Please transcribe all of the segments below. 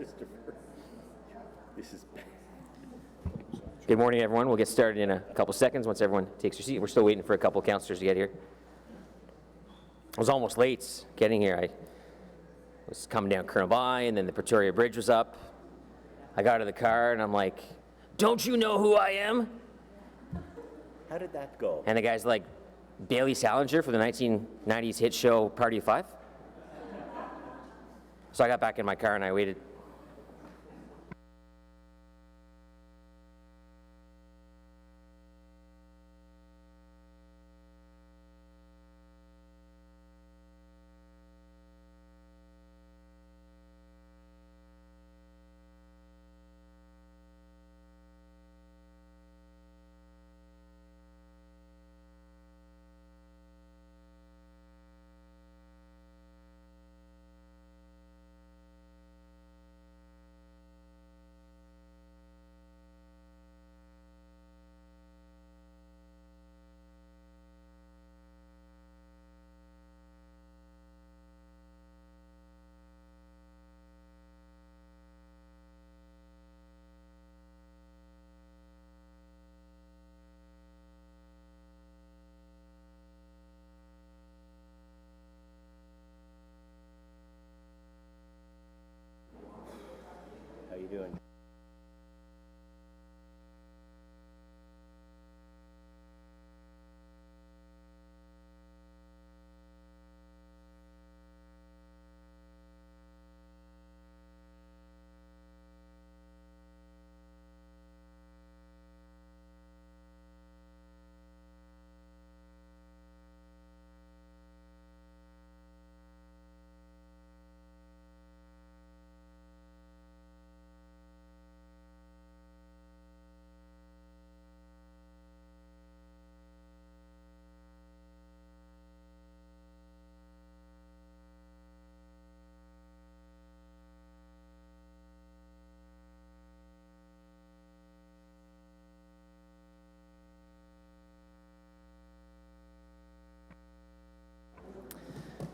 Christopher. This is Good morning, everyone. We'll get started in a couple seconds once everyone takes their seat. We're still waiting for a couple councillors to get here. I was almost late getting here. I was coming down Colonel By, and then the Pretoria Bridge was up. I got out of the car, and I'm like, "Don't you know who I am?" How did that go? And the guy's like, "Bailey Salinger for the 1990s hit show Party of Five." So I got back in my car, and I waited. How you doing?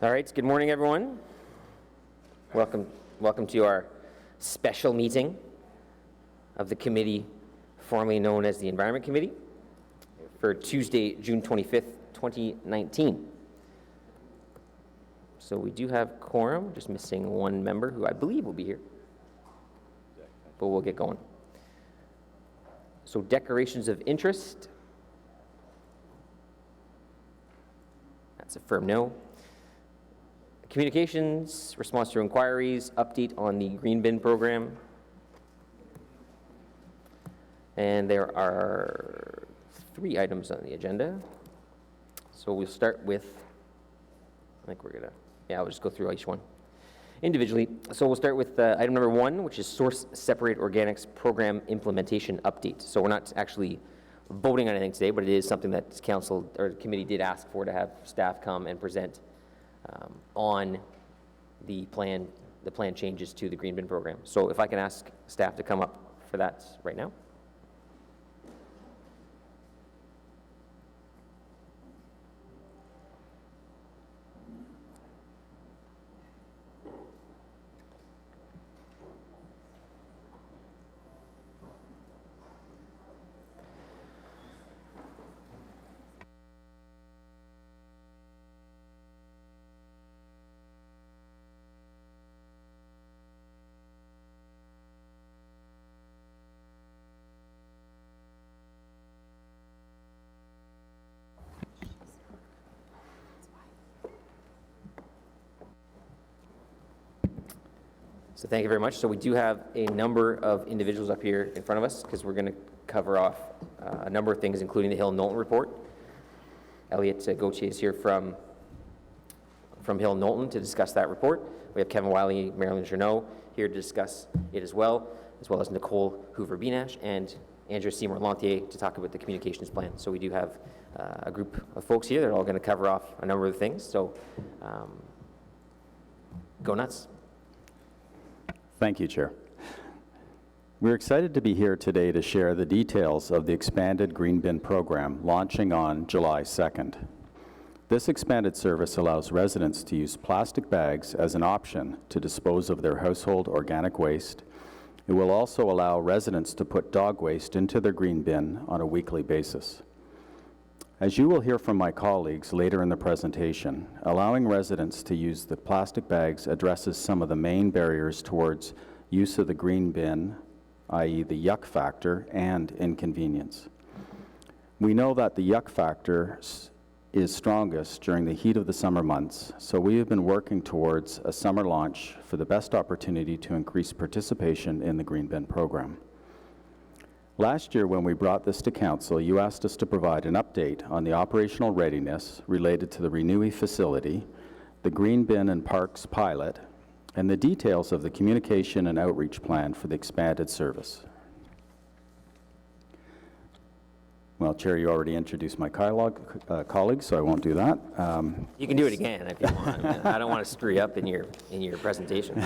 All right, good morning, everyone. Welcome to our special meeting of the committee formerly known as the Environment Committee for Tuesday, June 25th, 2019. So we do have quorum, just missing one member who I believe will be here, but we'll get going. So declarations of interest. That's a firm no. Communications, response to inquiries, update on the green bin program. And there are 3 items on the agenda. So we'll start with, I'll just go through each one individually. So we'll start with item number 1, which is source separate organics program implementation update. So we're not actually voting on anything today, but it is something that council or committee did ask for, to have staff come and present on the plan changes to the green bin program. So if I can ask staff to come up for that right now. So thank you very much. So we do have a number of individuals up here in front of us, because we're going to cover off a number of things, including the Hill and Knowlton report. Elliot Gauthier is here from Hill and Knowlton to discuss that report. We have Kevin Wiley, Marilyn Journeau here to discuss it as well as Nicole Hoover-Benash and Andrew Seymour-Lantier to talk about the communications plan. So we do have a group of folks here that are all going to cover off a number of things. So go nuts. Thank you, Chair. We're excited to be here today to share the details of the expanded green bin program launching on July 2nd. This expanded service allows residents to use plastic bags as an option to dispose of their household organic waste. It will also allow residents to put dog waste into their green bin on a weekly basis. As you will hear from my colleagues later in the presentation, allowing residents to use the plastic bags addresses some of the main barriers towards use of the green bin, i.e. the yuck factor and inconvenience. We know that the yuck factor is strongest during the heat of the summer months, so we have been working towards a summer launch for the best opportunity to increase participation in the green bin program. Last year, when we brought this to Council, you asked us to provide an update on the operational readiness related to the Renewy facility, the green bin and parks pilot, and the details of the communication and outreach plan for the expanded service. Well, Chair, you already introduced my colleagues, so I won't do that. You can do it again if you want. I mean, I don't want to screw you up in your presentation.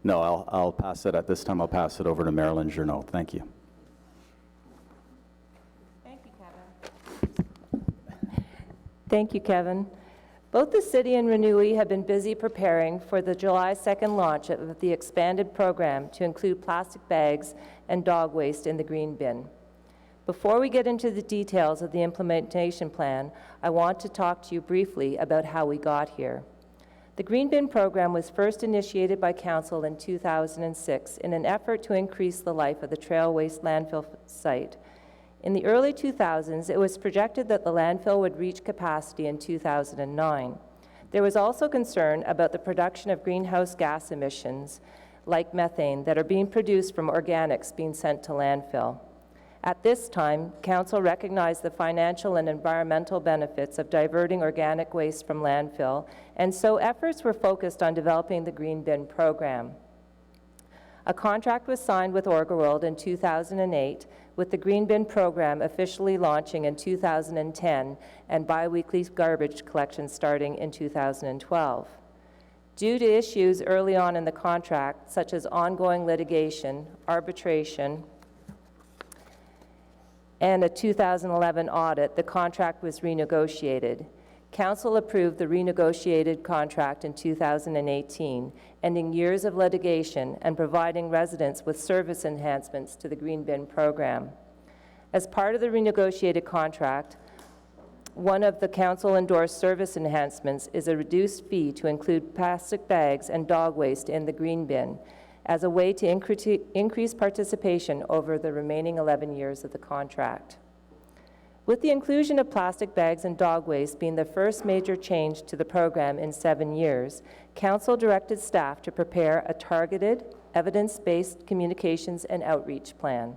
No, I'll pass it. At this time, I'll pass it over to Marilyn Journeau. Thank you. Thank you, Kevin. Thank you, Kevin. Both the City and Renewy have been busy preparing for the July 2nd launch of the expanded program to include plastic bags and dog waste in the green bin. Before we get into the details of the implementation plan, I want to talk to you briefly about how we got here. The Green Bin program was first initiated by Council in 2006 in an effort to increase the life of the Trail Waste landfill site. In the early 2000s, it was projected that the landfill would reach capacity in 2009. There was also concern about the production of greenhouse gas emissions, like methane, that are being produced from organics being sent to landfill. At this time, Council recognized the financial and environmental benefits of diverting organic waste from landfill, and so efforts were focused on developing the Green Bin program. A contract was signed with Orgaworld in 2008, with the Green Bin program officially launching in 2010 and biweekly garbage collection starting in 2012. Due to issues early on in the contract, such as ongoing litigation, arbitration, and a 2011 audit, the contract was renegotiated. Council approved the renegotiated contract in 2018, ending years of litigation and providing residents with service enhancements to the Green Bin program. As part of the renegotiated contract, one of the Council-endorsed service enhancements is a reduced fee to include plastic bags and dog waste in the Green Bin, as a way to increase participation over the remaining 11 years of the contract. With the inclusion of plastic bags and dog waste being the first major change to the program in 7 years, Council directed staff to prepare a targeted, evidence-based communications and outreach plan.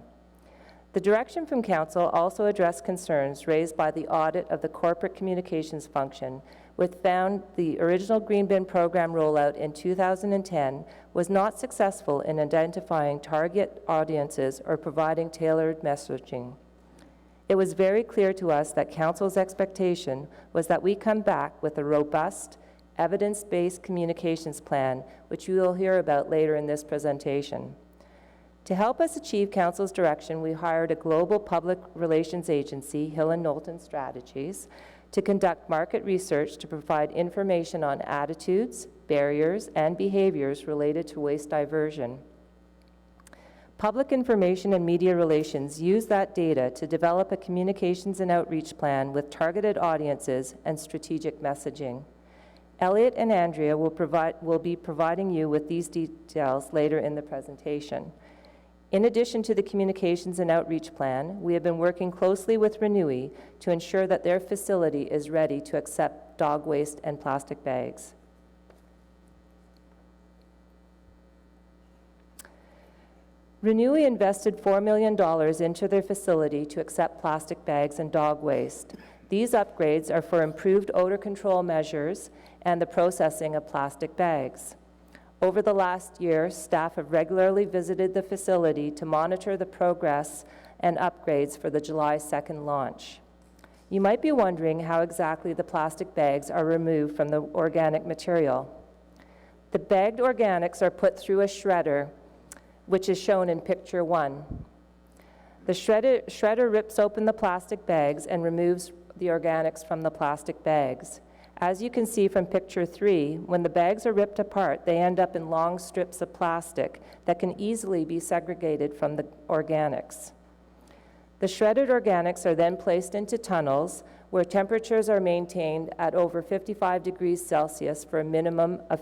The direction from Council also addressed concerns raised by the audit of the corporate communications function, which found the original Green Bin program rollout in 2010 was not successful in identifying target audiences or providing tailored messaging. It was very clear to us that Council's expectation was that we come back with a robust, evidence-based communications plan, which you will hear about later in this presentation. To help us achieve Council's direction, we hired a global public relations agency, Hill & Knowlton Strategies, to conduct market research to provide information on attitudes, barriers, and behaviors related to waste diversion. Public information and media relations use that data to develop a communications and outreach plan with targeted audiences and strategic messaging. Elliot and Andrea will be providing you with these details later in the presentation. In addition to the communications and outreach plan, we have been working closely with Renewy to ensure that their facility is ready to accept dog waste and plastic bags. Renewy invested $4 million into their facility to accept plastic bags and dog waste. These upgrades are for improved odor control measures and the processing of plastic bags. Over the last year, staff have regularly visited the facility to monitor the progress and upgrades for the July 2nd launch. You might be wondering how exactly the plastic bags are removed from the organic material. The bagged organics are put through a shredder, which is shown in picture 1. The shredder rips open the plastic bags and removes the organics from the plastic bags. As you can see from picture 3, when the bags are ripped apart, they end up in long strips of plastic that can easily be segregated from the organics. The shredded organics are then placed into tunnels where temperatures are maintained at over 55 degrees Celsius for a minimum of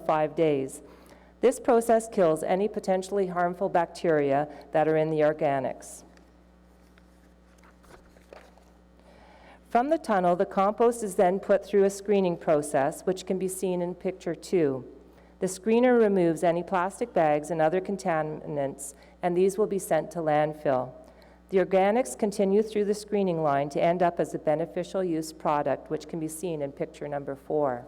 5 days. This process kills any potentially harmful bacteria that are in the organics. From the tunnel, the compost is then put through a screening process, which can be seen in picture 2. The screener removes any plastic bags and other contaminants, and these will be sent to landfill. The organics continue through the screening line to end up as a beneficial use product, which can be seen in picture number 4.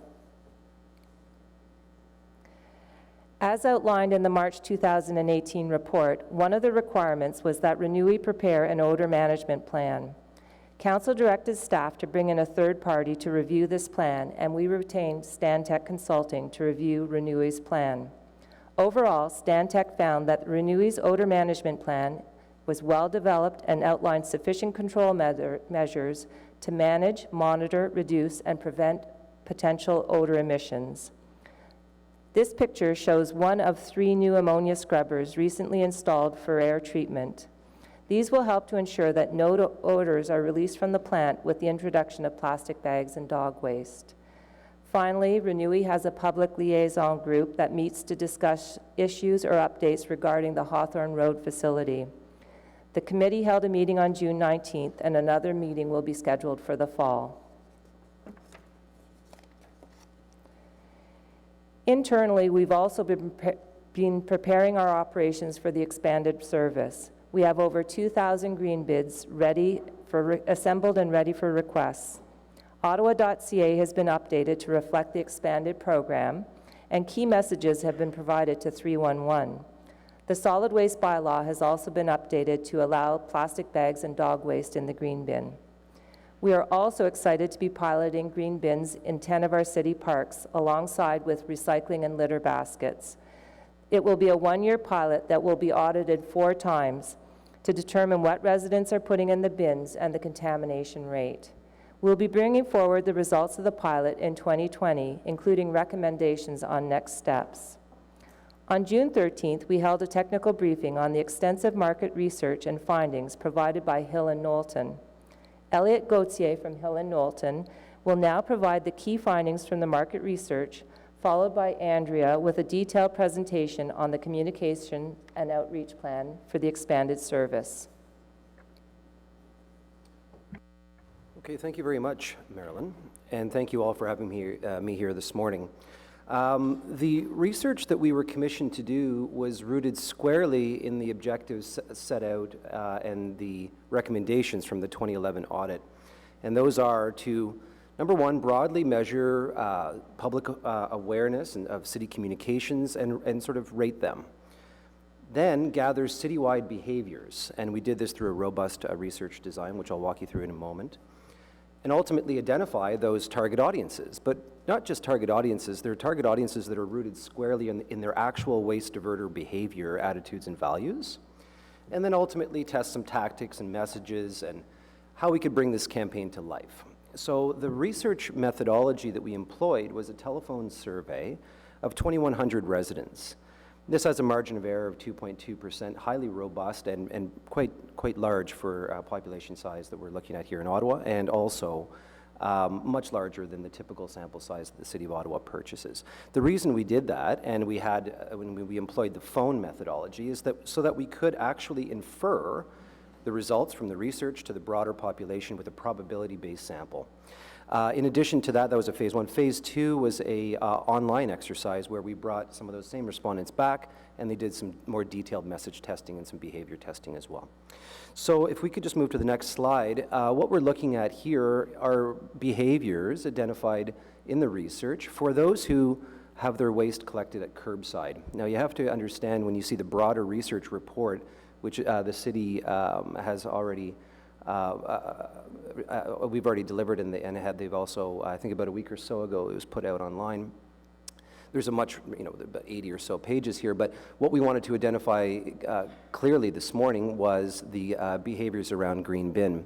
As outlined in the March 2018 report, one of the requirements was that Renewy prepare an odor management plan. Council directed staff to bring in a third party to review this plan, and we retained Stantec Consulting to review Renewy's plan. Overall, Stantec found that Renewy's odor management plan was well developed and outlined sufficient control measures to manage, monitor, reduce, and prevent potential odor emissions. This picture shows one of 3 new ammonia scrubbers recently installed for air treatment. These will help to ensure that no odors are released from the plant with the introduction of plastic bags and dog waste. Finally, Renewy has a public liaison group that meets to discuss issues or updates regarding the Hawthorne Road facility. The committee held a meeting on June 19th, and another meeting will be scheduled for the fall. Internally, we've also been preparing our operations for the expanded service. We have over 2,000 green bids assembled and ready for requests. Ottawa.ca has been updated to reflect the expanded program, and key messages have been provided to 311. The solid waste bylaw has also been updated to allow plastic bags and dog waste in the green bin. We are also excited to be piloting green bins in 10 of our city parks, alongside with recycling and litter baskets. It will be a 1-year pilot that will be audited 4 times to determine what residents are putting in the bins and the contamination rate. We'll be bringing forward the results of the pilot in 2020, including recommendations on next steps. On June 13th, we held a technical briefing on the extensive market research and findings provided by Hill & Knowlton. Elliot Gauthier from Hill & Knowlton will now provide the key findings from the market research, followed by Andrea with a detailed presentation on the communication and outreach plan for the expanded service. Okay, thank you very much, Marilyn, and thank you all for having me here this morning. The research that we were commissioned to do was rooted squarely in the objectives set out and the recommendations from the 2011 audit, and those are to number 1, broadly measure public awareness of city communications and sort of rate them. Then gather citywide behaviors, and we did this through a robust research design, which I'll walk you through in a moment. And ultimately identify those target audiences, but not just target audiences, they're target audiences that are rooted squarely in their actual waste diverter behavior, attitudes, and values. And then ultimately test some tactics and messages and how we could bring this campaign to life. So the research methodology that we employed was a telephone survey of 2,100 residents. This has a margin of error of 2.2%, highly robust and quite large for population size that we're looking at here in Ottawa, and also much larger than the typical sample size that the City of Ottawa purchases. The reason we did that, and we had when we employed the phone methodology, is that so that we could actually infer the results from the research to the broader population with a probability-based sample. In addition to that, that was a phase 1. Phase 2 was a online exercise where we brought some of those same respondents back, and they did some more detailed message testing and some behavior testing as well. So if we could just move to the next slide, what we're looking at here are behaviors identified in the research for those who have their waste collected at curbside. Now you have to understand, when you see the broader research report, which the city has already we've already delivered, and they've also, I think about a week or so ago, it was put out online. There's a much, about 80 or so pages here, but what we wanted to identify clearly this morning was the behaviors around green bin.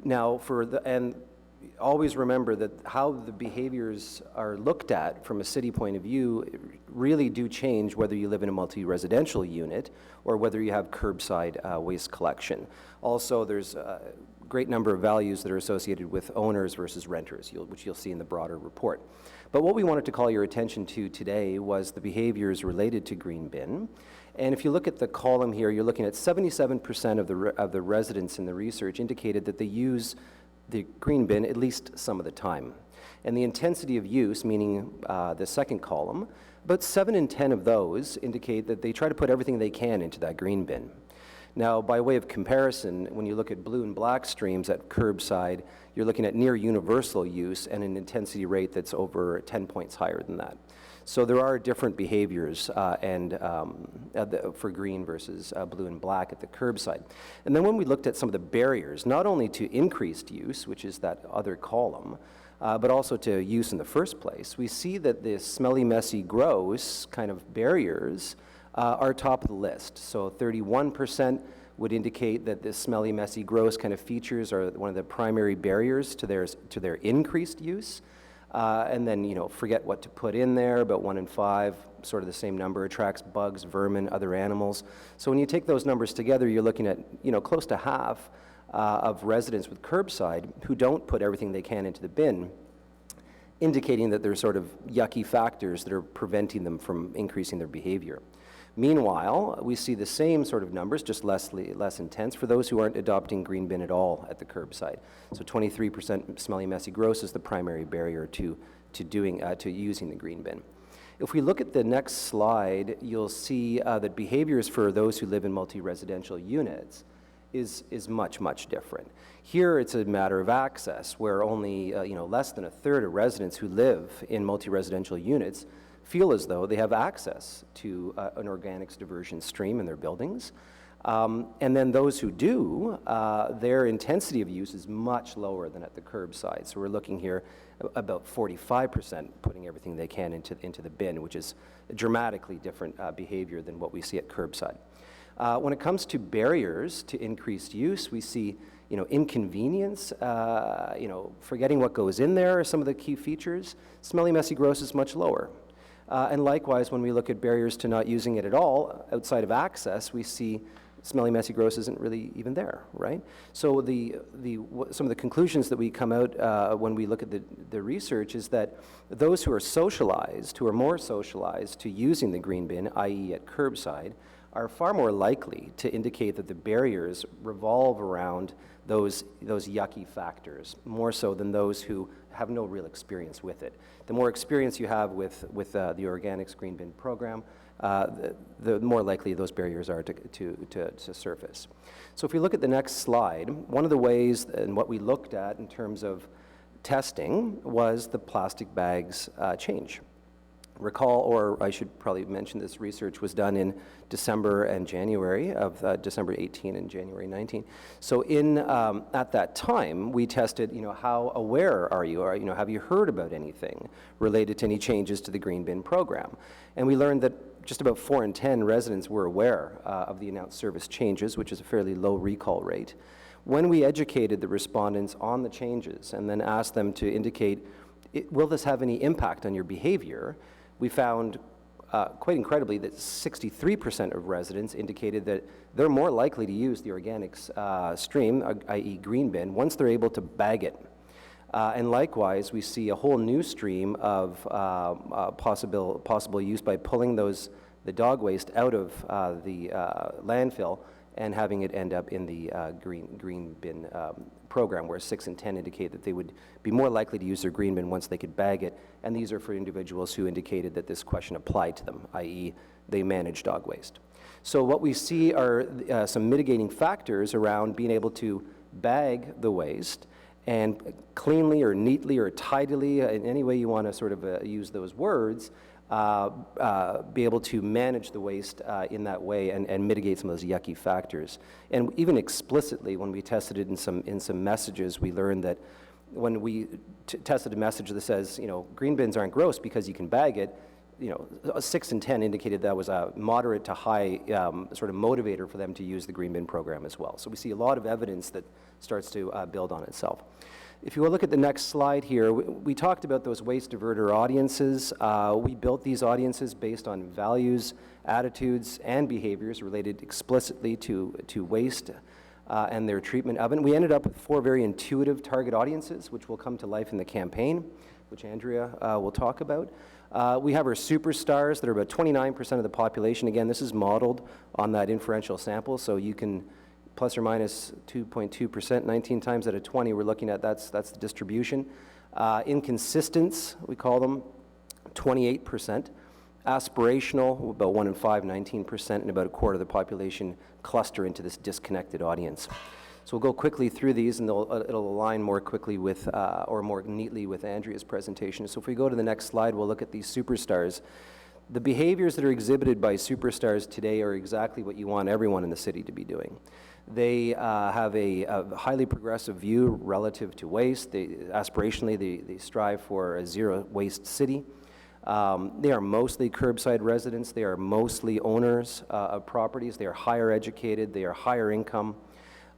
Now, and always remember that how the behaviors are looked at from a city point of view really do change whether you live in a multi-residential unit or whether you have curbside waste collection. Also, there's a great number of values that are associated with owners versus renters, which you'll see in the broader report. But what we wanted to call your attention to today was the behaviors related to green bin. And if you look at the column here, you're looking at 77% of the residents in the research indicated that they use the green bin at least some of the time. And the intensity of use, meaning the second column, about 7 in 10 of those indicate that they try to put everything they can into that green bin. Now, by way of comparison, when you look at blue and black streams at curbside, you're looking at near universal use and an intensity rate that's over 10 points higher than that. So there are different behaviors for green versus blue and black at the curbside. And then when we looked at some of the barriers, not only to increased use, which is that other column, but also to use in the first place, we see that the smelly, messy, gross kind of barriers are top of the list. So 31% would indicate that the smelly, messy, gross kind of features are one of the primary barriers to their increased use. And then, forget what to put in there, about 1 in 5, sort of the same number, attracts bugs, vermin, other animals. So when you take those numbers together, you're looking at, close to half of residents with curbside who don't put everything they can into the bin, indicating that there's sort of yucky factors that are preventing them from increasing their behavior. Meanwhile, we see the same sort of numbers, just less intense, for those who aren't adopting green bin at all at the curbside. So 23% smelly, messy, gross is the primary barrier to using the green bin. If we look at the next slide, you'll see that behaviors for those who live in multi-residential units is much, much different. Here, it's a matter of access, where only less than a third of residents who live in multi-residential units feel as though they have access to an organics diversion stream in their buildings. And then those who do, their intensity of use is much lower than at the curbside. So we're looking here about 45% putting everything they can into the bin, which is a dramatically different behavior than what we see at curbside. When it comes to barriers to increased use, we see inconvenience, forgetting what goes in there are some of the key features. Smelly, messy, gross is much lower. And likewise, when we look at barriers to not using it at all, outside of access, we see smelly, messy, gross isn't really even there, right? So some of the conclusions that we come out when we look at the research is that those who are more socialized to using the green bin, i.e. at curbside, are far more likely to indicate that the barriers revolve around those yucky factors, more so than those who have no real experience with it. The more experience you have with the organics green bin program, the more likely those barriers are to surface. So if we look at the next slide, one of the ways and what we looked at in terms of testing was the plastic bags change. Recall, or I should probably mention, this research was done in December and January of December 18 and January 19. So at that time, we tested, how aware are you, or have you heard about anything related to any changes to the green bin program? And we learned that just about 4 in 10 residents were aware of the announced service changes, which is a fairly low recall rate. When we educated the respondents on the changes and then asked them to indicate, will this have any impact on your behavior? We found, quite incredibly, that 63% of residents indicated that they're more likely to use the organics stream, i.e. green bin, once they're able to bag it. And likewise, we see a whole new stream of possible use by pulling the dog waste out of the landfill and having it end up in the green bin program, where 6 in 10 indicate that they would be more likely to use their green bin once they could bag it. And these are for individuals who indicated that this question applied to them, i.e. they manage dog waste. So what we see are some mitigating factors around being able to bag the waste and cleanly or neatly or tidily, in any way you want to sort of use those words, be able to manage the waste in that way and mitigate some of those yucky factors. And even explicitly, when we tested it in some messages, we learned that when we tested a message that says, green bins aren't gross because you can bag it, a 6 and 10 indicated that was a moderate to high sort of motivator for them to use the green bin program as well. So we see a lot of evidence that starts to build on itself. If you will look at the next slide here, we talked about those waste diverter audiences. We built these audiences based on values, attitudes, and behaviors related explicitly to waste and their treatment of it. And we ended up with 4 very intuitive target audiences, which will come to life in the campaign, which Andrea will talk about. We have our superstars that are about 29% of the population. Again, this is modeled on that inferential sample, so you can plus or minus 2.2%, 19 times out of 20, we're looking at that's the distribution. Inconsistents, we call them, 28%. Aspirational, about 1 in 5, 19%, and about a quarter of the population cluster into this disconnected audience. So we'll go quickly through these, and it'll align more quickly with, or more neatly with Andrea's presentation. So if we go to the next slide, we'll look at these superstars. The behaviors that are exhibited by superstars today are exactly what you want everyone in the city to be doing. They have a highly progressive view relative to waste. Aspirationally, they strive for a zero waste city. They are mostly curbside residents. They are mostly owners of properties. They are higher educated. They are higher income.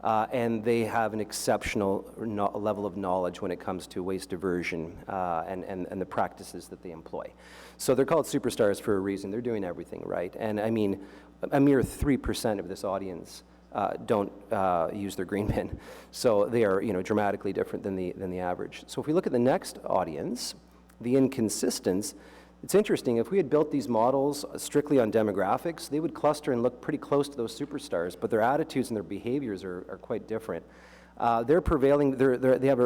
And they have an exceptional level of knowledge when it comes to waste diversion and the practices that they employ. So they're called superstars for a reason. They're doing everything right. And I mean, a mere 3% of this audience don't use their green bin. So they are, dramatically different than the average. So if we look at the next audience, the inconsistents, it's interesting, if we had built these models strictly on demographics, they would cluster and look pretty close to those superstars, but their attitudes and their behaviors are quite different. They're a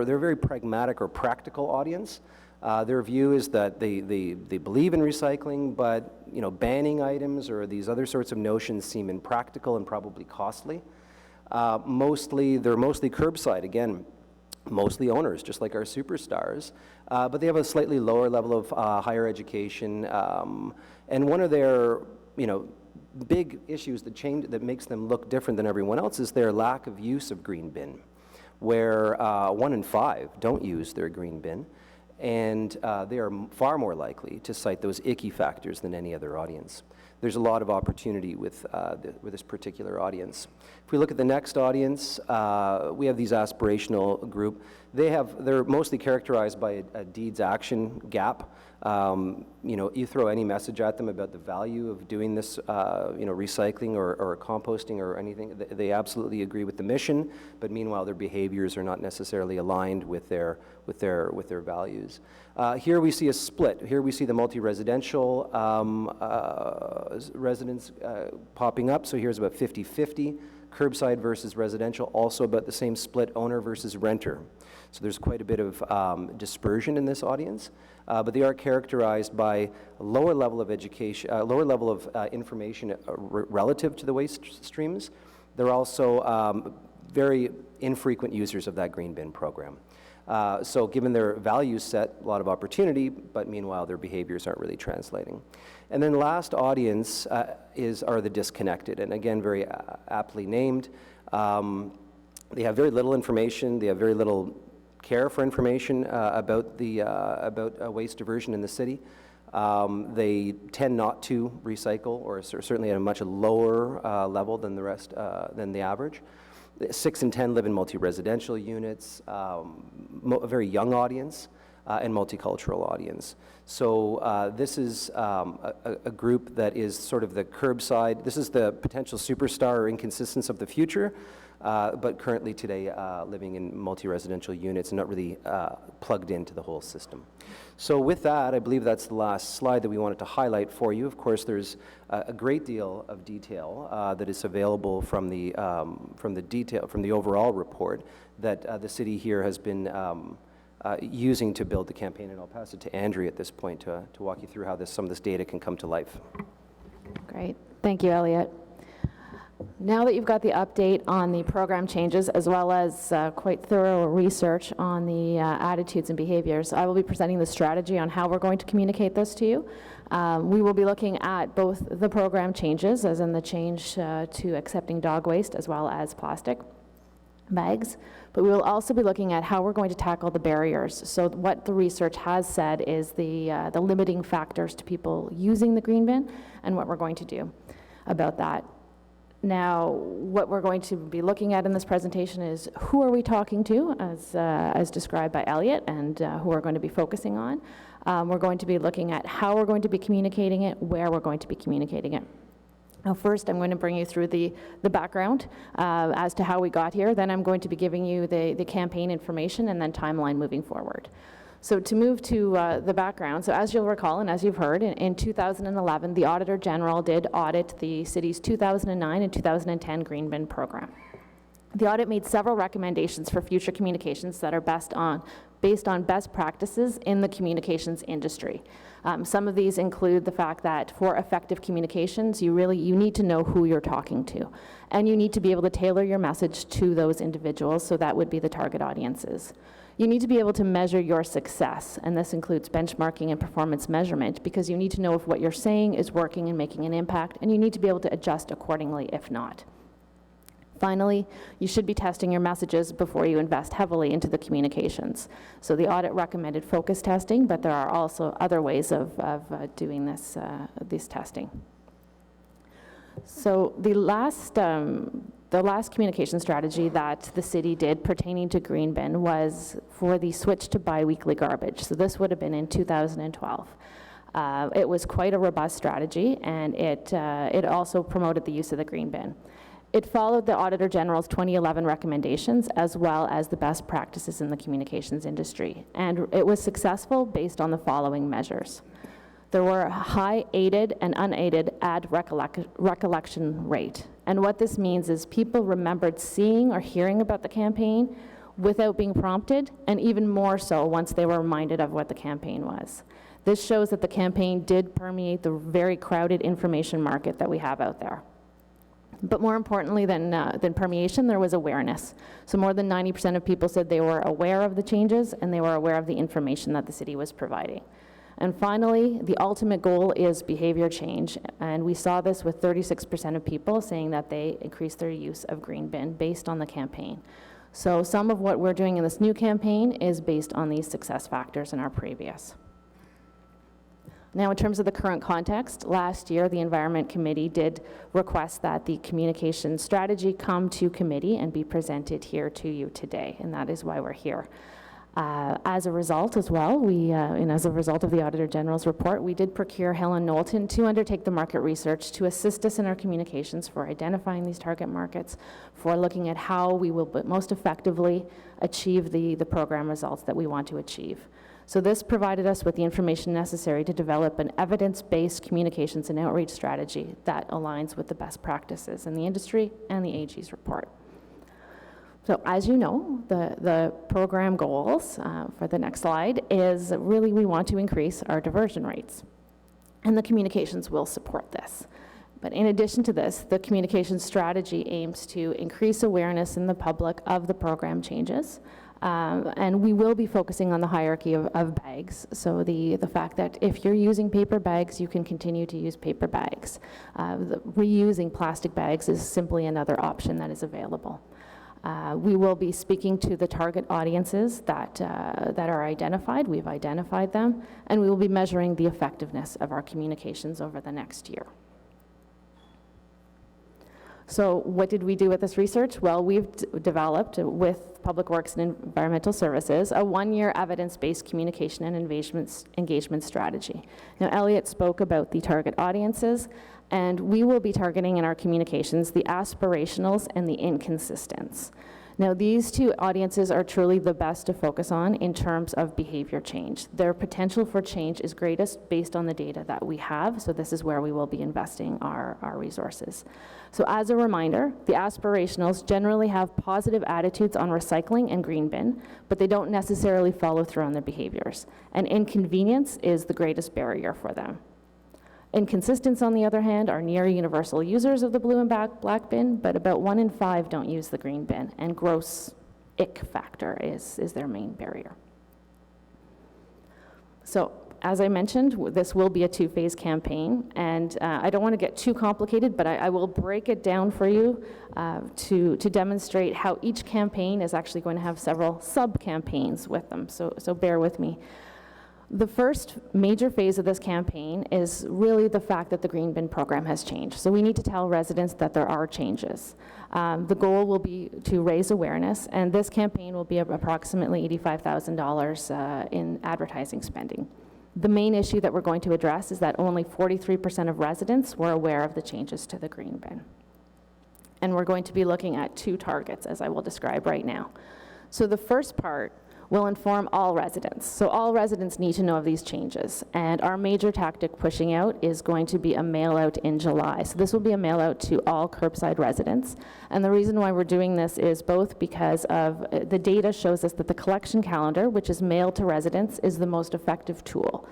very pragmatic or practical audience. Their view is that they believe in recycling, but banning items or these other sorts of notions seem impractical and probably costly. They're mostly curbside, again, mostly owners, just like our superstars, but they have a slightly lower level of higher education. And one of their, big issues that makes them look different than everyone else is their lack of use of green bin, where 1 in 5 don't use their green bin, and they are far more likely to cite those icky factors than any other audience. There's a lot of opportunity with this particular audience. If we look at the next audience, we have these aspirational group. They're mostly characterized by a deeds action gap. You throw any message at them about the value of doing this, recycling or composting or anything, they absolutely agree with the mission, but meanwhile their behaviors are not necessarily aligned with their values. Here we see a split. Here we see the multi-residential residents popping up. So here's about 50-50, curbside versus residential, also about the same split, owner versus renter. So there's quite a bit of dispersion in this audience, but they are characterized by a lower level of education, lower level of information relative to the waste streams. They're also very infrequent users of that green bin program. So given their value set, a lot of opportunity, but meanwhile their behaviors aren't really translating. And then last audience are the disconnected, and again, very aptly named. They have very little information, they have very little care for information about waste diversion in the city. They tend not to recycle, or certainly at a much lower level than the average. 6 in 10 live in multi-residential units, a very young audience, and multicultural audience. So this is a group that is sort of the curbside. This is the potential superstar or inconsistence of the future, but currently today living in multi-residential units and not really plugged into the whole system. So with that, I believe that's the last slide that we wanted to highlight for you. Of course, there's a great deal of detail that is available from the overall report that the city here has been using to build the campaign, and I'll pass it to Andrea at this point to walk you through how some of this data can come to life. Great. Thank you, Elliot. Now that you've got the update on the program changes, as well as quite thorough research on the attitudes and behaviors, I will be presenting the strategy on how we're going to communicate this to you. We will be looking at both the program changes, as in the change to accepting dog waste, as well as plastic. bags, but we will also be looking at how we're going to tackle the barriers. So what the research has said is the limiting factors to people using the green bin and what we're going to do about that. Now, what we're going to be looking at in this presentation is who are we talking to, as described by Elliot, and who we're going to be focusing on. We're going to be looking at how we're going to be communicating it, where we're going to be communicating it. Now, first, I'm going to bring you through the background as to how we got here. Then I'm going to be giving you the campaign information and then timeline moving forward. So to move to the background, so as you'll recall and as you've heard, in 2011, the Auditor General did audit the city's 2009 and 2010 green bin program. The audit made several recommendations for future communications that are based on best practices in the communications industry. Some of these include the fact that for effective communications, you need to know who you're talking to, and you need to be able to tailor your message to those individuals, so that would be the target audiences. You need to be able to measure your success, and this includes benchmarking and performance measurement, because you need to know if what you're saying is working and making an impact, and you need to be able to adjust accordingly if not. Finally, you should be testing your messages before you invest heavily into the communications. So the audit recommended focus testing, but there are also other ways of doing this testing. So the last communication strategy that the city did pertaining to green bin was for the switch to biweekly garbage. So this would have been in 2012. It was quite a robust strategy, and it also promoted the use of the green bin. It followed the Auditor General's 2011 recommendations, as well as the best practices in the communications industry. And it was successful based on the following measures. There were a high aided and unaided ad recollection rate. And what this means is people remembered seeing or hearing about the campaign without being prompted, and even more so once they were reminded of what the campaign was. This shows that the campaign did permeate the very crowded information market that we have out there. But more importantly than permeation, there was awareness. So more than 90% of people said they were aware of the changes and they were aware of the information that the city was providing. And finally, the ultimate goal is behavior change. And we saw this with 36% of people saying that they increased their use of green bin based on the campaign. So some of what we're doing in this new campaign is based on these success factors in our previous. Now, in terms of the current context, last year the Environment Committee did request that the communication strategy come to committee and be presented here to you today, and that is why we're here. As a result as well, and as a result of the Auditor General's report, we did procure Helen Knowlton to undertake the market research to assist us in our communications for identifying these target markets, for looking at how we will most effectively achieve the program results that we want to achieve. So this provided us with the information necessary to develop an evidence-based communications and outreach strategy that aligns with the best practices in the industry and the AG's report. So as you know, the program goals for the next slide is really we want to increase our diversion rates, and the communications will support this. But in addition to this, the communication strategy aims to increase awareness in the public of the program changes. And we will be focusing on the hierarchy of bags. So the fact that if you're using paper bags, you can continue to use paper bags. Reusing plastic bags is simply another option that is available. We will be speaking to the target audiences that are identified. We've identified them, and we will be measuring the effectiveness of our communications over the next year. So what did we do with this research? Well, we've developed with Public Works and Environmental Services a one-year evidence-based communication and engagement strategy. Now, Elliot spoke about the target audiences, and we will be targeting in our communications the aspirationals and the inconsistents. Now, these two audiences are truly the best to focus on in terms of behavior change. Their potential for change is greatest based on the data that we have, so this is where we will be investing our resources. So as a reminder, the aspirationals generally have positive attitudes on recycling and green bin, but they don't necessarily follow through on their behaviors. And inconvenience is the greatest barrier for them. Inconsistents, on the other hand, are near universal users of the blue and black bin, but about 1 in 5 don't use the green bin, and gross ick factor is their main barrier. So As I mentioned, this will be a two-phase campaign, and I don't want to get too complicated, but I will break it down for you to demonstrate how each campaign is actually going to have several sub-campaigns with them, so bear with me. The first major phase of this campaign is really the fact that the green bin program has changed. So we need to tell residents that there are changes. The goal will be to raise awareness, and this campaign will be approximately $85,000 in advertising spending. The main issue that we're going to address is that only 43% of residents were aware of the changes to the green bin. And we're going to be looking at two targets, as I will describe right now. So the first part will inform all residents. So all residents need to know of these changes. And our major tactic pushing out is going to be a mail out in July. So this will be a mail out to all curbside residents. And the reason why we're doing this is both because of the data shows us that the collection calendar, which is mailed to residents, is the most effective tool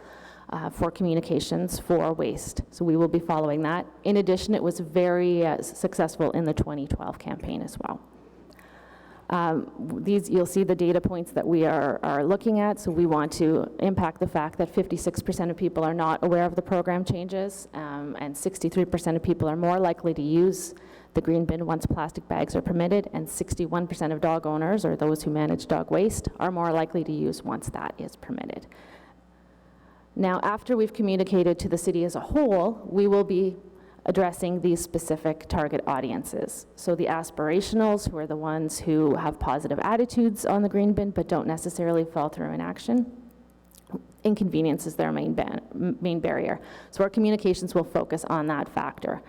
for communications for waste. So we will be following that. In addition, it was very successful in the 2012 campaign as well. You'll see the data points that we are looking at. So we want to impact the fact that 56% of people are not aware of the program changes, and 63% of people are more likely to use the green bin once plastic bags are permitted, and 61% of dog owners, or those who manage dog waste, are more likely to use once that is permitted. Now, after we've communicated to the city as a whole, we will be addressing these specific target audiences. So the aspirationals, who are the ones who have positive attitudes on the green bin but don't necessarily fall through in action. Inconvenience is their main barrier. So our communications will focus on that factor.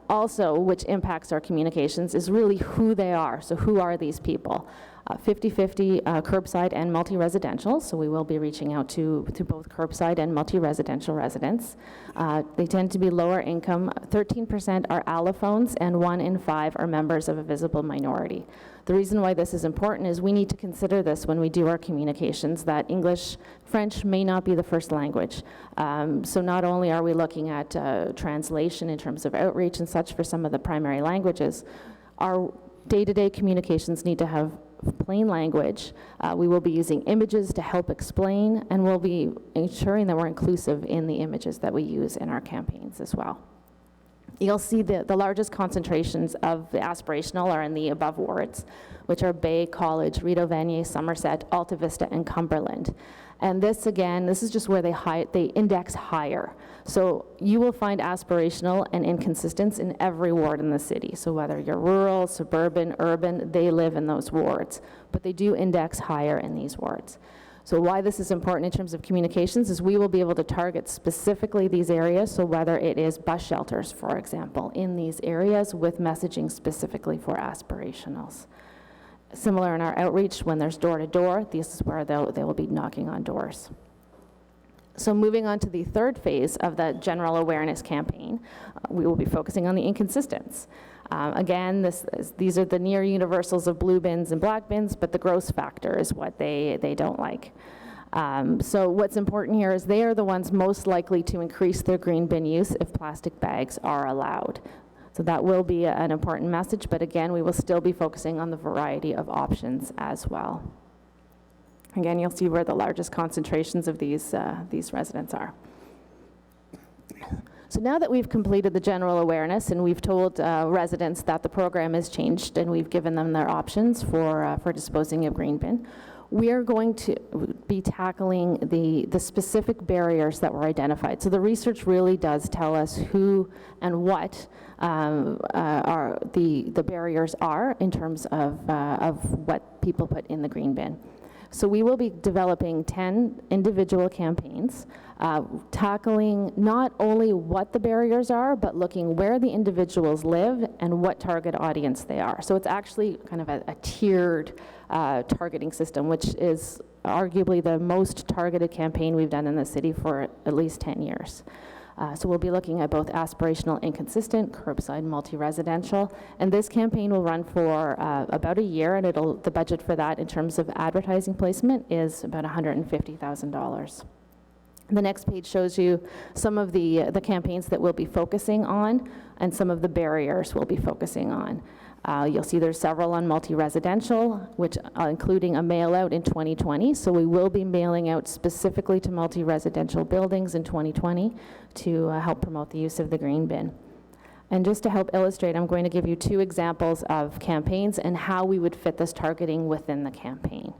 Also, which impacts our communications, is really who they are. So who are these people? 50-50 curbside and multi-residential, so we will be reaching out to both curbside and multi-residential residents. They tend to be lower income. 13% are allophones, and 1 in 5 are members of a visible minority. The reason why this is important is we need to consider this when we do our communications, that English, French may not be the first language. So not only are we looking at translation in terms of outreach and such for some of the primary languages, our day-to-day communications need to have plain language. We will be using images to help explain, and we'll be ensuring that we're inclusive in the images that we use in our campaigns as well. You'll see the largest concentrations of the aspirational are in the above wards, which are Bay, College, Rideau Vanier, Somerset, Alta Vista, and Cumberland. And this, again, this is just where they index higher. So you will find aspirational and inconsistence in every ward in the city. So whether you're rural, suburban, urban, they live in those wards. But they do index higher in these wards. So why this is important in terms of communications is we will be able to target specifically these areas. So whether it is bus shelters, for example, in these areas with messaging specifically for aspirationals. Similar in our outreach, when there's door-to-door, this is where they will be knocking on doors. So moving on to the third phase of the general awareness campaign, we will be focusing on the inconsistents. Again, these are the near universals of blue bins and black bins, but the gross factor is what they don't like. So what's important here is they are the ones most likely to increase their green bin use if plastic bags are allowed. So that will be an important message, but again, we will still be focusing on the variety of options as well. Again, you'll see where the largest concentrations of these residents are. So now that we've completed the general awareness and we've told residents that the program has changed and we've given them their options for disposing of green bin, we are going to be tackling the specific barriers that were identified. So the research really does tell us who and what are the barriers are in terms of what people put in the green bin. So we will be developing 10 individual campaigns, tackling not only what the barriers are, but looking where the individuals live and what target audience they are. So it's actually kind of a tiered targeting system, which is arguably the most targeted campaign we've done in the city for at least 10 years. So we'll be looking at both aspirational, inconsistent, curbside, multi-residential, and this campaign will run for about a year, and the budget for that in terms of advertising placement is about $150,000. The next page shows you some of the campaigns that we'll be focusing on and some of the barriers we'll be focusing on. You'll see there's several on multi-residential, which including a mail out in 2020. So we will be mailing out specifically to multi-residential buildings in 2020 to help promote the use of the green bin. And just to help illustrate, I'm going to give you 2 examples of campaigns and how we would fit this targeting within the campaign.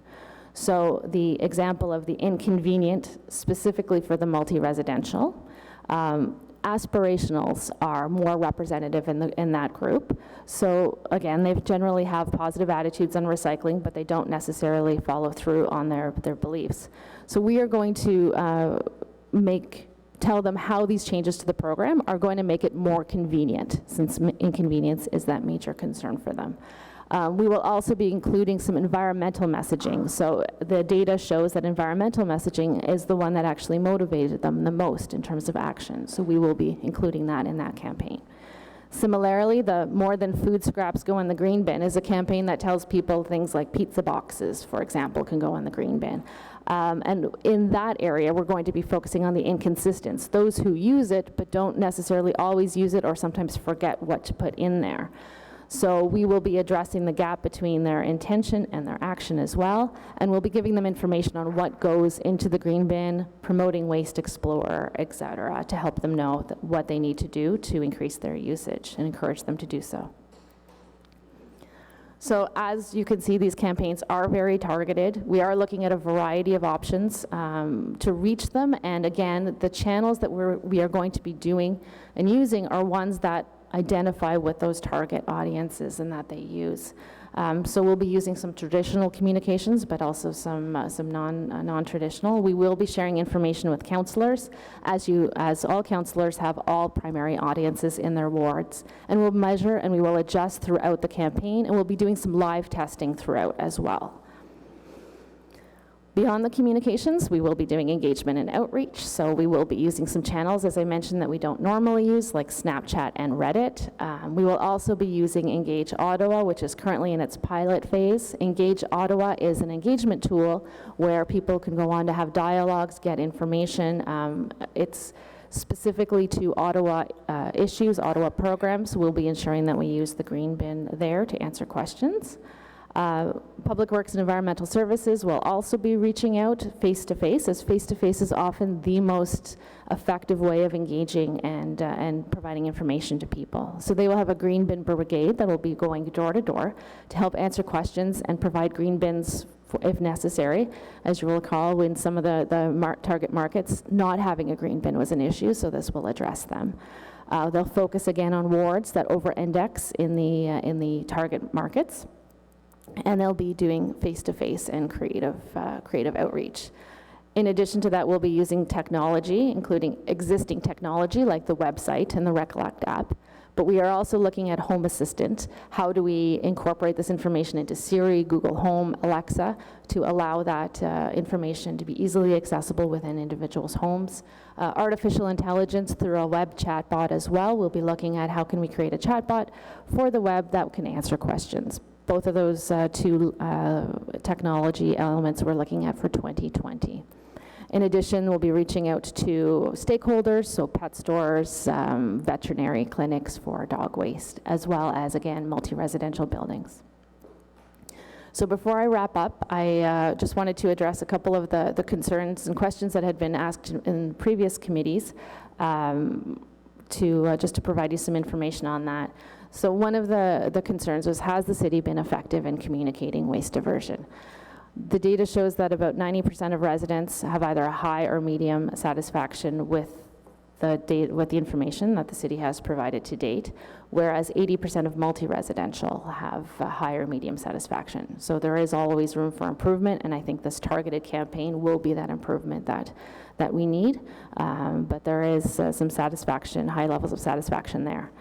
So the example of the inconvenient, specifically for the multi-residential, aspirationals are more representative in that group. So again, they generally have positive attitudes on recycling, but they don't necessarily follow through on their beliefs. So we are going to tell them how these changes to the program are going to make it more convenient, since inconvenience is that major concern for them. We will also be including some environmental messaging. So the data shows that environmental messaging is the one that actually motivated them the most in terms of action. So we will be including that in that campaign. Similarly, the more than food scraps go in the green bin is a campaign that tells people things like pizza boxes, for example, can go in the green bin. And in that area, we're going to be focusing on the inconsistents, those who use it but don't necessarily always use it or sometimes forget what to put in there. So we will be addressing the gap between their intention and their action as well, and we'll be giving them information on what goes into the green bin, promoting Waste Explorer, et cetera, to help them know what they need to do to increase their usage and encourage them to do so. So as you can see, these campaigns are very targeted. We are looking at a variety of options to reach them, and again, the channels that we are going to be doing and using are ones that identify with those target audiences and that they use. So we'll be using some traditional communications, but also some non-traditional. We will be sharing information with councillors, as all councillors have all primary audiences in their wards. And we'll measure and we will adjust throughout the campaign, and we'll be doing some live testing throughout as well. Beyond the communications, we will be doing engagement and outreach. So we will be using some channels, as I mentioned, that we don't normally use, like Snapchat and Reddit. We will also be using Engage Ottawa, which is currently in its pilot phase. Engage Ottawa is an engagement tool where people can go on to have dialogues, get information. It's specifically to Ottawa issues, Ottawa programs. We'll be ensuring that we use the green bin there to answer questions. Public Works and Environmental Services will also be reaching out face-to-face, as face-to-face is often the most effective way of engaging and providing information to people. So they will have a green bin brigade that will be going door to door to help answer questions and provide green bins if necessary. As you will recall, when some of the target markets, not having a green bin was an issue, so this will address them. They'll focus again on wards that over-index in the target markets. And they'll be doing face-to-face and creative outreach. In addition to that, we'll be using technology, including existing technology like the website and the Recollect app. But we are also looking at Home Assistant. How do we incorporate this information into Siri, Google Home, Alexa, to allow that information to be easily accessible within individuals' homes? Artificial intelligence through a web chatbot as well. We'll be looking at how can we create a chatbot for the web that can answer questions. Both of those two technology elements we're looking at for 2020. In addition, we'll be reaching out to stakeholders, so pet stores, veterinary clinics for dog waste, as well as, again, multi-residential buildings. So before I wrap up, I just wanted to address a couple of the concerns and questions that had been asked in previous committees just to provide you some information on that. So one of the concerns was, has the city been effective in communicating waste diversion? The data shows that about 90% of residents have either a high or medium satisfaction with the information that the city has provided to date, whereas 80% of multi-residential have a high or medium satisfaction. So there is always room for improvement, and I think this targeted campaign will be that improvement that we need, but there is some satisfaction, high levels of satisfaction there.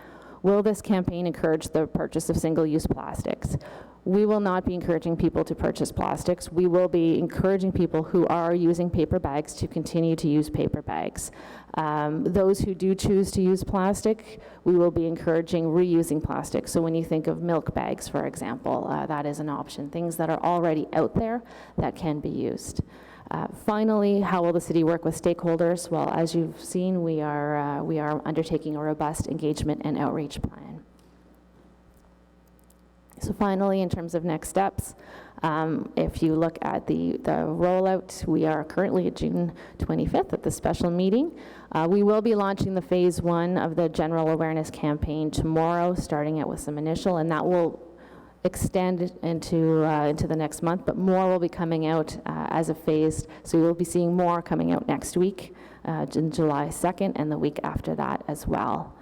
Will this campaign encourage the purchase of single-use plastics? We will not be encouraging people to purchase plastics. We will be encouraging people who are using paper bags to continue to use paper bags. Those who do choose to use plastic, we will be encouraging reusing plastic. So when you think of milk bags, for example, that is an option. Things that are already out there that can be used. Finally, how will the city work with stakeholders? Well, as you've seen, we are undertaking a robust engagement and outreach plan. So finally, in terms of next steps, if you look at the rollout, we are currently at June 25th at the special meeting. We will be launching the phase 1 of the general awareness campaign tomorrow, starting out with some initial, and that will extend into the next month, but more will be coming out as a phased. So you'll be seeing more coming out next week, in July 2nd, and the week after that as well.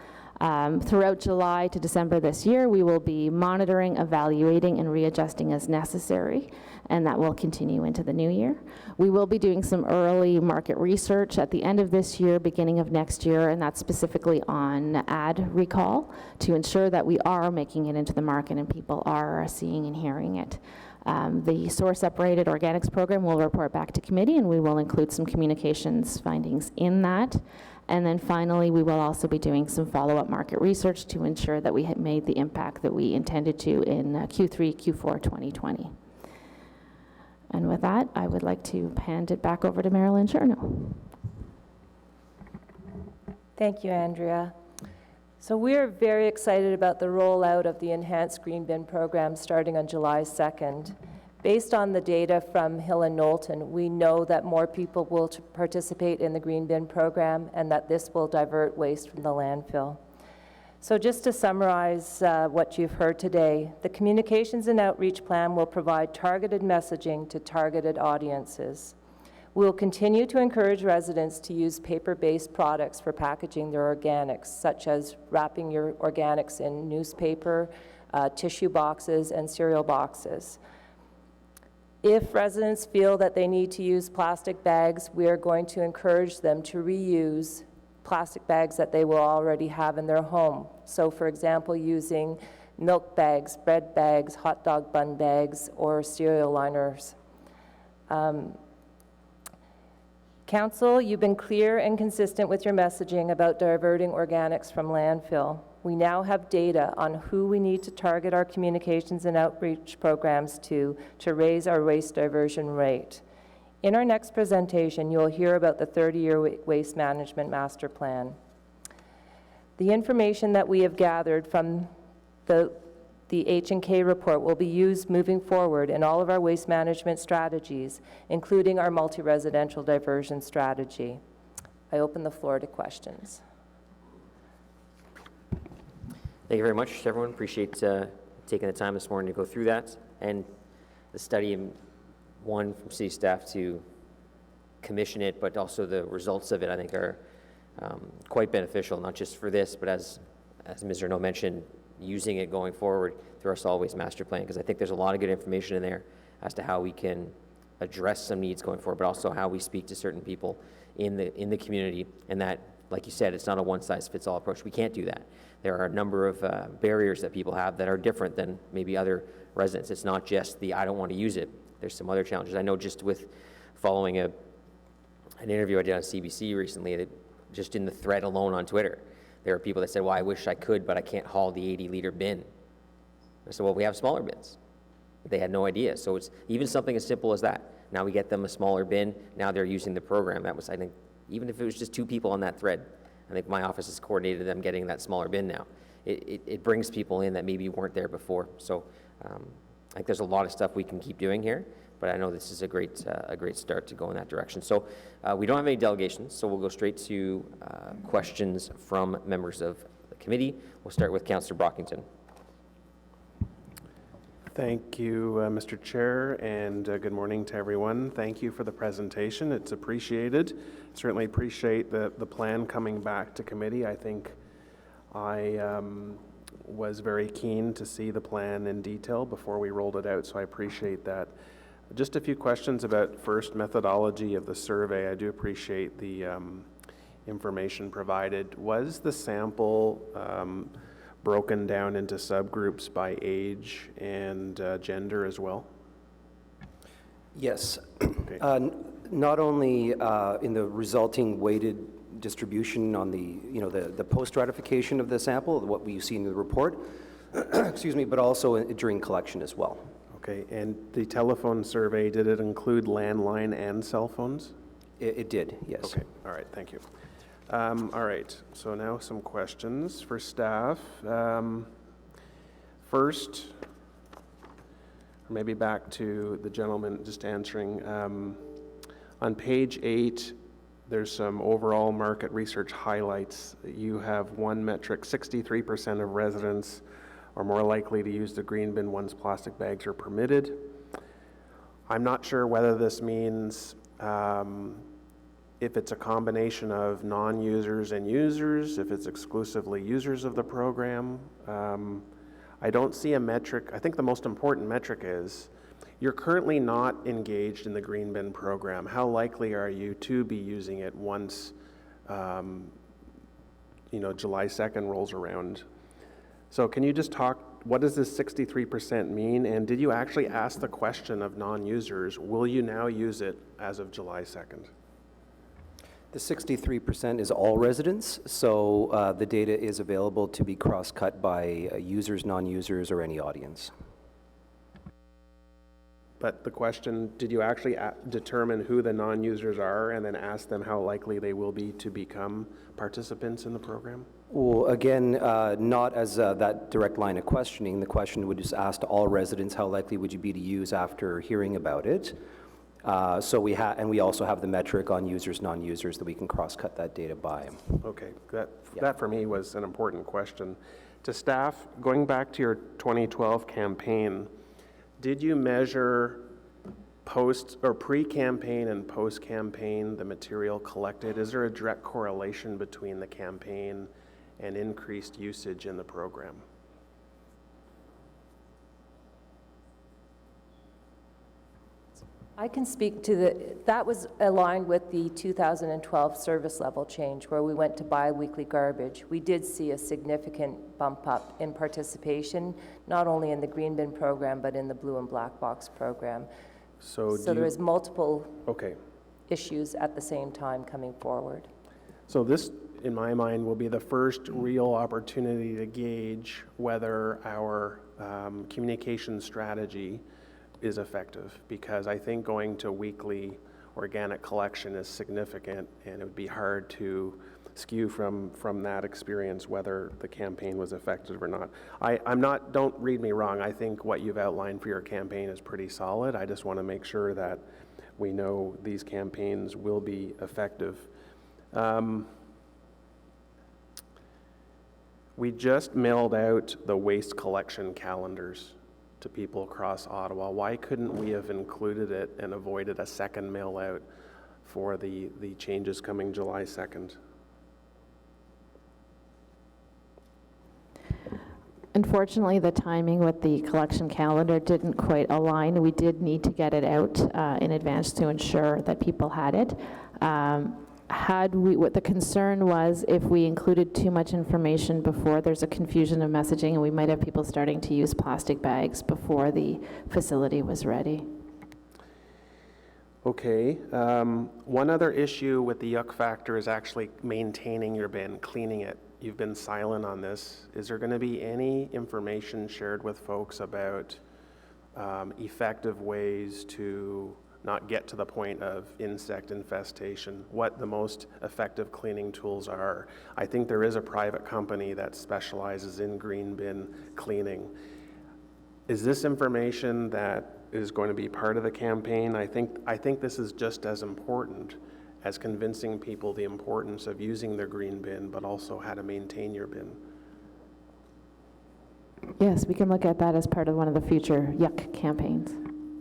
Throughout July to December this year, we will be monitoring, evaluating, and readjusting as necessary, and that will continue into the new year. We will be doing some early market research at the end of this year, beginning of next year, and that's specifically on ad recall to ensure that we are making it into the market and people are seeing and hearing it. The source-separated organics program will report back to committee, and we will include some communications findings in that. And then finally, we will also be doing some follow-up market research to ensure that we have made the impact that we intended to in Q3, Q4 2020. And with that, I would like to hand it back over to Marilyn Chernow. Thank you, Andrea. So we're very excited about the rollout of the Enhanced Green Bin program starting on July 2nd. Based on the data from Hill and Knowlton, we know that more people will participate in the Green Bin program and that this will divert waste from the landfill. So just to summarize what you've heard today, the Communications and Outreach Plan will provide targeted messaging to targeted audiences. We'll continue to encourage residents to use paper-based products for packaging their organics, such as wrapping your organics in newspaper, tissue boxes, and cereal boxes. If residents feel that they need to use plastic bags, we are going to encourage them to reuse plastic bags that they will already have in their home. So for example, using milk bags, bread bags, hot dog bun bags, or cereal liners. Council, you've been clear and consistent with your messaging about diverting organics from landfill. We now have data on who we need to target our communications and outreach programs to raise our waste diversion rate. In our next presentation, you'll hear about the 30-year waste management master plan. The information that we have gathered from the H&K report will be used moving forward in all of our waste management strategies, including our multi-residential diversion strategy. I open the floor to questions. Thank you very much, everyone. Appreciate taking the time this morning to go through that. And the study, one, from city staff to commission it, but also the results of it, I think, are quite beneficial, not just for this, but as Ms. Renaud mentioned, using it going forward through our solid waste master plan, because I think there's a lot of good information in there as to how we can address some needs going forward, but also how we speak to certain people in the community, and that, like you said, it's not a one-size-fits-all approach. We can't do that. There are a number of barriers that people have that are different than maybe other residents. It's not just the I don't want to use it. There's some other challenges. I know just with following an interview I did on CBC recently, that just in the thread alone on Twitter, there are people that said, well, I wish I could, but I can't haul the 80-liter bin. I said, well, we have smaller bins. They had no idea. So it's even something as simple as that. Now we get them a smaller bin. Now they're using the program. That was, I think, even if it was just 2 people on that thread, I think my office has coordinated them getting that smaller bin now. It brings people in that maybe weren't there before. So I think there's a lot of stuff we can keep doing here, but I know this is a great start to go in that direction. So we don't have any delegations, so we'll go straight to questions from members of the committee. We'll start with Councillor Brockington. Thank you, Mr. Chair, and good morning to everyone. Thank you for the presentation. It's appreciated. Certainly appreciate the plan coming back to committee. I think I was very keen to see the plan in detail before we rolled it out, so I appreciate that. Just a few questions about first methodology of the survey. I do appreciate the information provided. Was the sample broken down into subgroups by age and gender as well? Yes. Okay. Not only in the resulting weighted distribution on the post-ratification of the sample, what we see in the report, excuse me, but also during collection as well. Okay, and the telephone survey, did it include landline and cell phones? It did, yes. Okay, all right, thank you. All right, so now some questions for staff. First, maybe back to the gentleman just answering. On page 8, there's some overall market research highlights. You have one metric: 63% of residents are more likely to use the green bin once plastic bags are permitted. I'm not sure whether this means if it's a combination of non-users and users, if it's exclusively users of the program. I don't see a metric. I think the most important metric is you're currently not engaged in the green bin program. How likely are you to be using it once July 2nd rolls around? So can you just talk, what does this 63% mean? And did you actually ask the question of non-users, will you now use it as of July 2nd? The 63% is all residents, so the data is available to be cross-cut by users, non-users, or any audience. But the question, did you actually determine who the non-users are and then ask them how likely they will be to become participants in the program? Well, again, not as that direct line of questioning. The question would just ask to all residents, how likely would you be to use after hearing about it? So we also have the metric on users, non-users that we can cross-cut that data by. Okay, that for me was an important question. To staff, going back to your 2012 campaign, did you measure pre-campaign and post-campaign the material collected? Is there a direct correlation between the campaign and increased usage in the program? I can speak to that was aligned with the 2012 service level change where we went to bi-weekly garbage. We did see a significant bump up in participation, not only in the green bin program, but in the blue and black box program. So there is multiple issues at the same time coming forward. So this, in my mind, will be the first real opportunity to gauge whether our communication strategy is effective, because I think going to weekly organic collection is significant, and it would be hard to skew from that experience whether the campaign was effective or not. Don't read me wrong, I think what you've outlined for your campaign is pretty solid. I just want to make sure that we know these campaigns will be effective. We just mailed out the waste collection calendars to people across Ottawa. Why couldn't we have included it and avoided a second mail out for the changes coming July 2nd? Unfortunately, the timing with the collection calendar didn't quite align. We did need to get it out in advance to ensure that people had it. What the concern was, if we included too much information before, there's a confusion of messaging, and we might have people starting to use plastic bags before the facility was ready. Okay. One other issue with the yuck factor is actually maintaining your bin, cleaning it. You've been silent on this. Is there going to be any information shared with folks about effective ways to not get to the point of insect infestation, what the most effective cleaning tools are? I think there is a private company that specializes in green bin cleaning. Is this information that is going to be part of the campaign? I think this is just as important as convincing people the importance of using their green bin, but also how to maintain your bin. Yes, we can look at that as part of one of the future yuck campaigns.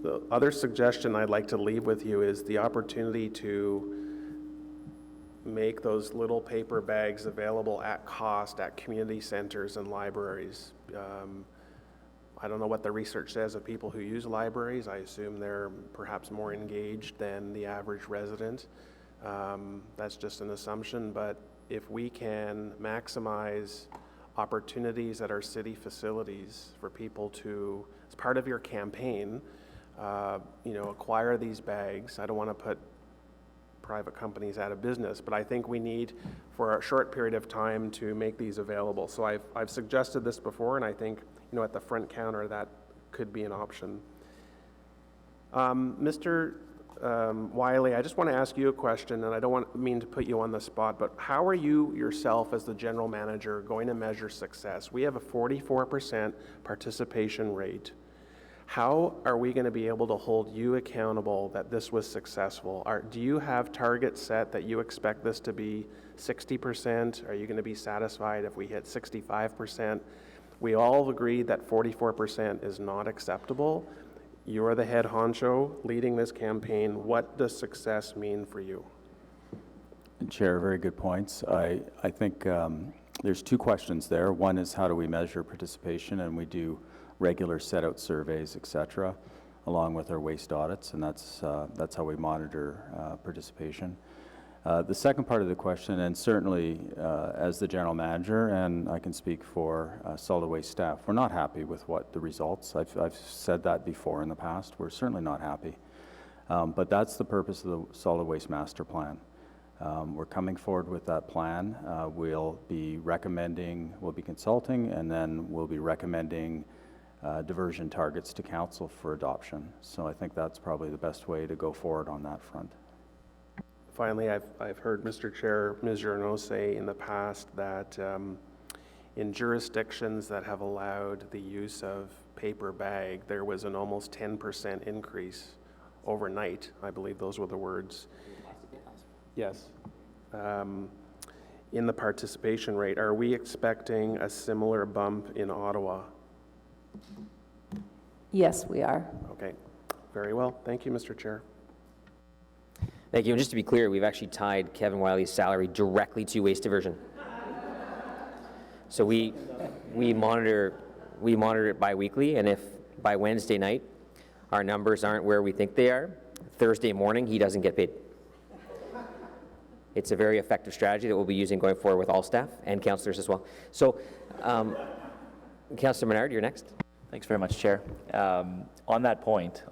The other suggestion I'd like to leave with you is the opportunity to make those little paper bags available at cost at community centers and libraries. I don't know what the research says of people who use libraries. I assume they're perhaps more engaged than the average resident. That's just an assumption, but if we can maximize opportunities at our city facilities for people to, as part of your campaign, acquire these bags. I don't want to put private companies out of business, but I think we need, for a short period of time, to make these available. So I've suggested this before, and I think, at the front counter, that could be an option. Mr. Wiley, I just want to ask you a question, and I don't mean to put you on the spot, but how are you yourself as the general manager going to measure success? We have a 44% participation rate. How are we going to be able to hold you accountable that this was successful? Do you have targets set that you expect this to be 60%? Are you going to be satisfied if we hit 65%? We all agreed that 44% is not acceptable. You're the head honcho leading this campaign. What does success mean for you? Chair, very good points. I think there's two questions there. One is how do we measure participation, and we do regular set-out surveys, et cetera, along with our waste audits, and that's how we monitor participation. The second part of the question, and certainly as the general manager, and I can speak for solid waste staff, we're not happy with what the results. I've said that before in the past. We're certainly not happy. But that's the purpose of the solid waste master plan. We're coming forward with that plan. We'll be recommending, we'll be consulting, and then we'll be recommending diversion targets to council for adoption. So I think that's probably the best way to go forward on that front. Finally, I've heard Mr. Chair, Ms. Journeau say in the past that in jurisdictions that have allowed the use of paper bag, there was an almost 10% increase overnight. I believe those were the words. Yes. In the participation rate, are we expecting a similar bump in Ottawa? Yes, we are. Okay, very well. Thank you, Mr. Chair. Thank you. And just to be clear, we've actually tied Kevin Wiley's salary directly to waste diversion. So we monitor it bi-weekly, and if by Wednesday night our numbers aren't where we think they are, Thursday morning he doesn't get paid. It's a very effective strategy that we'll be using going forward with all staff and councillors as well. So, Councillor Menard, you're next. Thanks very much, Chair. On that point,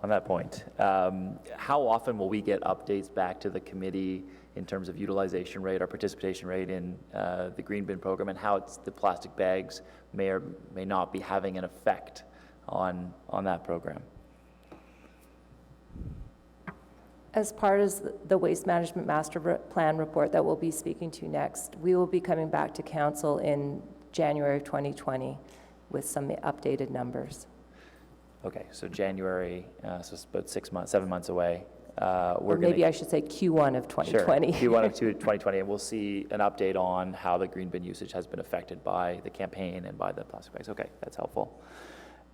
how often will we get updates back to the committee in terms of utilization rate or participation rate in the green bin program, and how the plastic bags may or may not be having an effect on that program? As part of the Waste Management Master Plan report that we'll be speaking to next, we will be coming back to council in January of 2020 with some updated numbers. Okay, so January, so it's about 6 months, 7 months away. Or maybe I should say Q1 of 2020. Sure, Q1 of 2020, and we'll see an update on how the green bin usage has been affected by the campaign and by the plastic bags. Okay, that's helpful.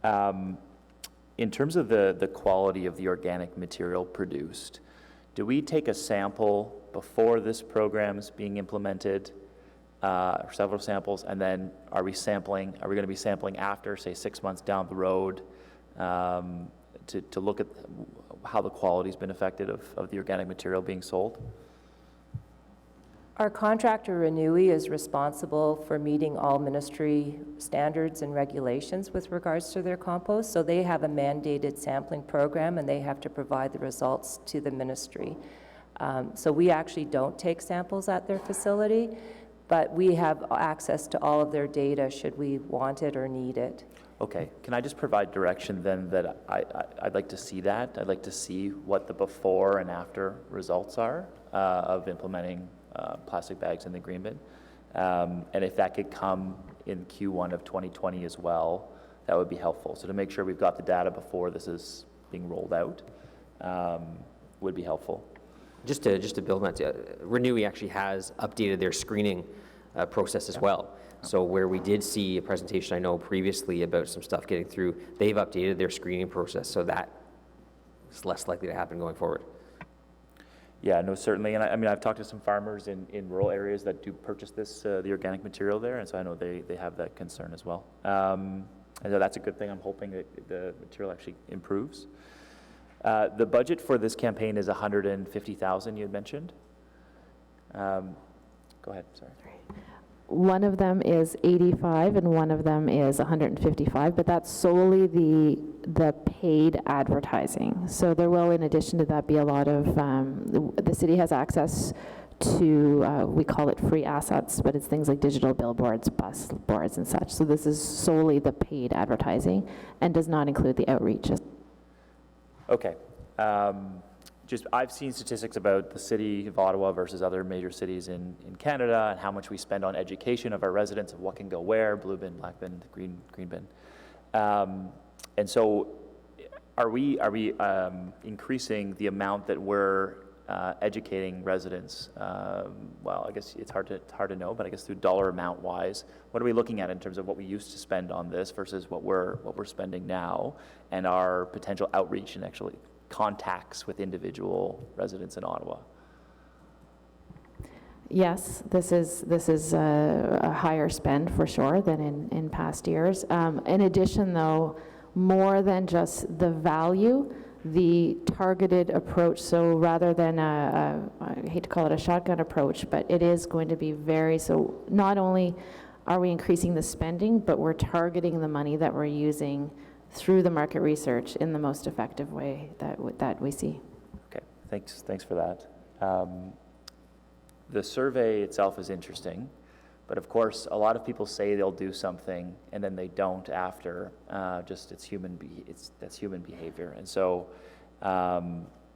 In terms of the quality of the organic material produced, do we take a sample before this program is being implemented, or several samples, and then are we going to be sampling after, say, 6 months down the road, to look at how the quality's been affected of the organic material being sold? Our contractor, Renewy, is responsible for meeting all ministry standards and regulations with regards to their compost. So they have a mandated sampling program, and they have to provide the results to the ministry. So we actually don't take samples at their facility, but we have access to all of their data should we want it or need it. Okay, can I just provide direction then that I'd like to see that? I'd like to see what the before and after results are of implementing plastic bags in the green bin. And if that could come in Q1 of 2020 as well, that would be helpful. So to make sure we've got the data before this is being rolled out would be helpful. Just to build on that, Renewy actually has updated their screening process as well. So where we did see a presentation, I know previously about some stuff getting through, they've updated their screening process, so that is less likely to happen going forward. Yeah, no, certainly. And I mean, I've talked to some farmers in rural areas that do purchase this, the organic material there, and so I know they have that concern as well. And so that's a good thing. I'm hoping that the material actually improves. The budget for this campaign is $150,000, you had mentioned. Go ahead, sorry. One of them is 85 and one of them is 155, but that's solely the paid advertising. So there will, in addition to that, be a lot of, the city has access to, we call it free assets, but it's things like digital billboards, bus boards and such. So this is solely the paid advertising and does not include the outreach. Okay. I've seen statistics about the city of Ottawa versus other major cities in Canada and how much we spend on education of our residents of what can go where, blue bin, black bin, green bin. And so Are we increasing the amount that we're educating residents? Well, I guess it's hard to know, but I guess through dollar amount wise, what are we looking at in terms of what we used to spend on this versus what we're spending now, and our potential outreach and actually contacts with individual residents in Ottawa? Yes, this is a higher spend for sure than in past years. In addition, though, more than just the value, the targeted approach, so rather than I hate to call it a shotgun approach, but it is going to be so not only are we increasing the spending, but we're targeting the money that we're using through the market research in the most effective way that we see. Okay, thanks for that. The survey itself is interesting, but of course, a lot of people say they'll do something and then they don't after. That's human behavior, and so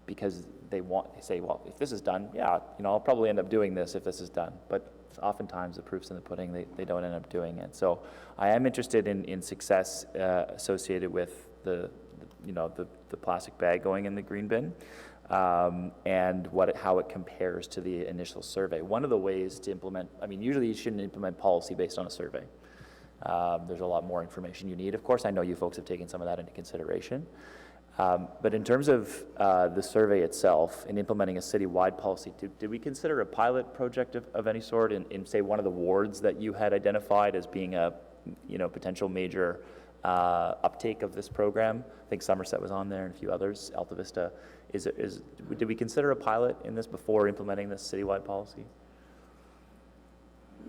because they say, well, if this is done, yeah, I'll probably end up doing this if this is done. But oftentimes, the proof's in the pudding. They don't end up doing it. So I am interested in success associated with the plastic bag going in the green bin. And how it compares to the initial survey. One of the ways to implement, usually you shouldn't implement policy based on a survey. There's a lot more information you need. Of course, I know you folks have taken some of that into consideration. But in terms of the survey itself and implementing a citywide policy, did we consider a pilot project of any sort in say, one of the wards that you had identified as being a potential major uptake of this program? I think Somerset was on there and a few others, Alta Vista. Did we consider a pilot in this before implementing this citywide policy?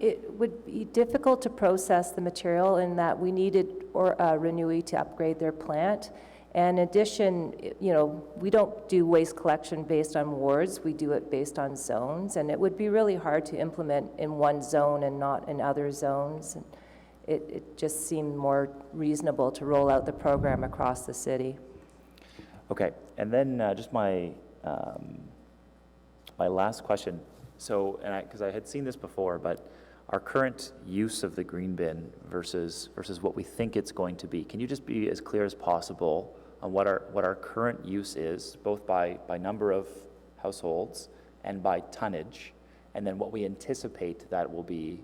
It would be difficult to process the material in that we needed Renewy to upgrade their plant. And in addition, we don't do waste collection based on wards, we do it based on zones, and it would be really hard to implement in one zone and not in other zones. It just seemed more reasonable to roll out the program across the city. Okay, and then just my last question. So, because I had seen this before, but our current use of the green bin versus what we think it's going to be. Can you just be as clear as possible on what our current use is, both by number of households and by tonnage, and then what we anticipate that will be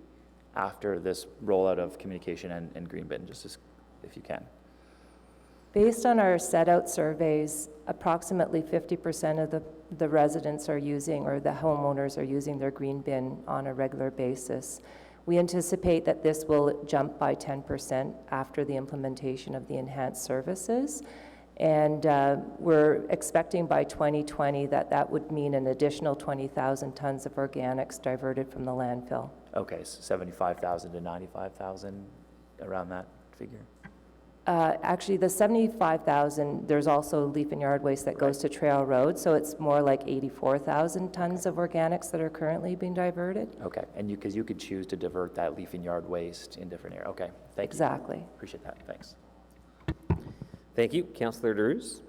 after this rollout of communication and green bin, just if you can. Based on our set-out surveys, approximately 50% of the residents are using, or the homeowners are using their green bin on a regular basis. We anticipate that this will jump by 10% after the implementation of the enhanced services. And we're expecting by 2020 that would mean an additional 20,000 tons of organics diverted from the landfill. Okay, so 75,000 to 95,000, around that figure? Actually, the 75,000, there's also leaf and yard waste that goes to Trail Road, so it's more like 84,000 tons of organics that are currently being diverted. Okay, and because you could choose to divert that leaf and yard waste in different areas. Okay, thank you. Exactly. Appreciate that, thanks. Thank you. Councillor Derues.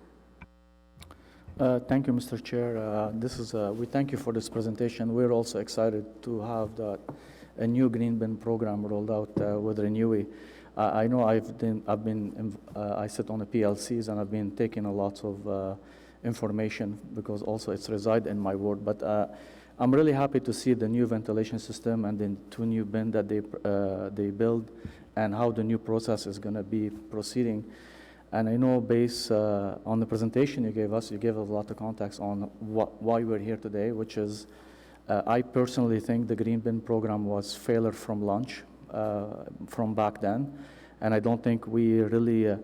Thank you, Mr. Chair. We thank you for this presentation. We're also excited to have a new green bin program rolled out with Renewy. I know I sit on the PLCs and I've been taking a lot of information because also it's reside in my ward. But I'm really happy to see the new ventilation system and the 2 new bin that they build and how the new process is going to be proceeding. And I know based on the presentation you gave us a lot of context on why we're here today, which is I personally think the green bin program was failure from launch from back then, and I don't think we really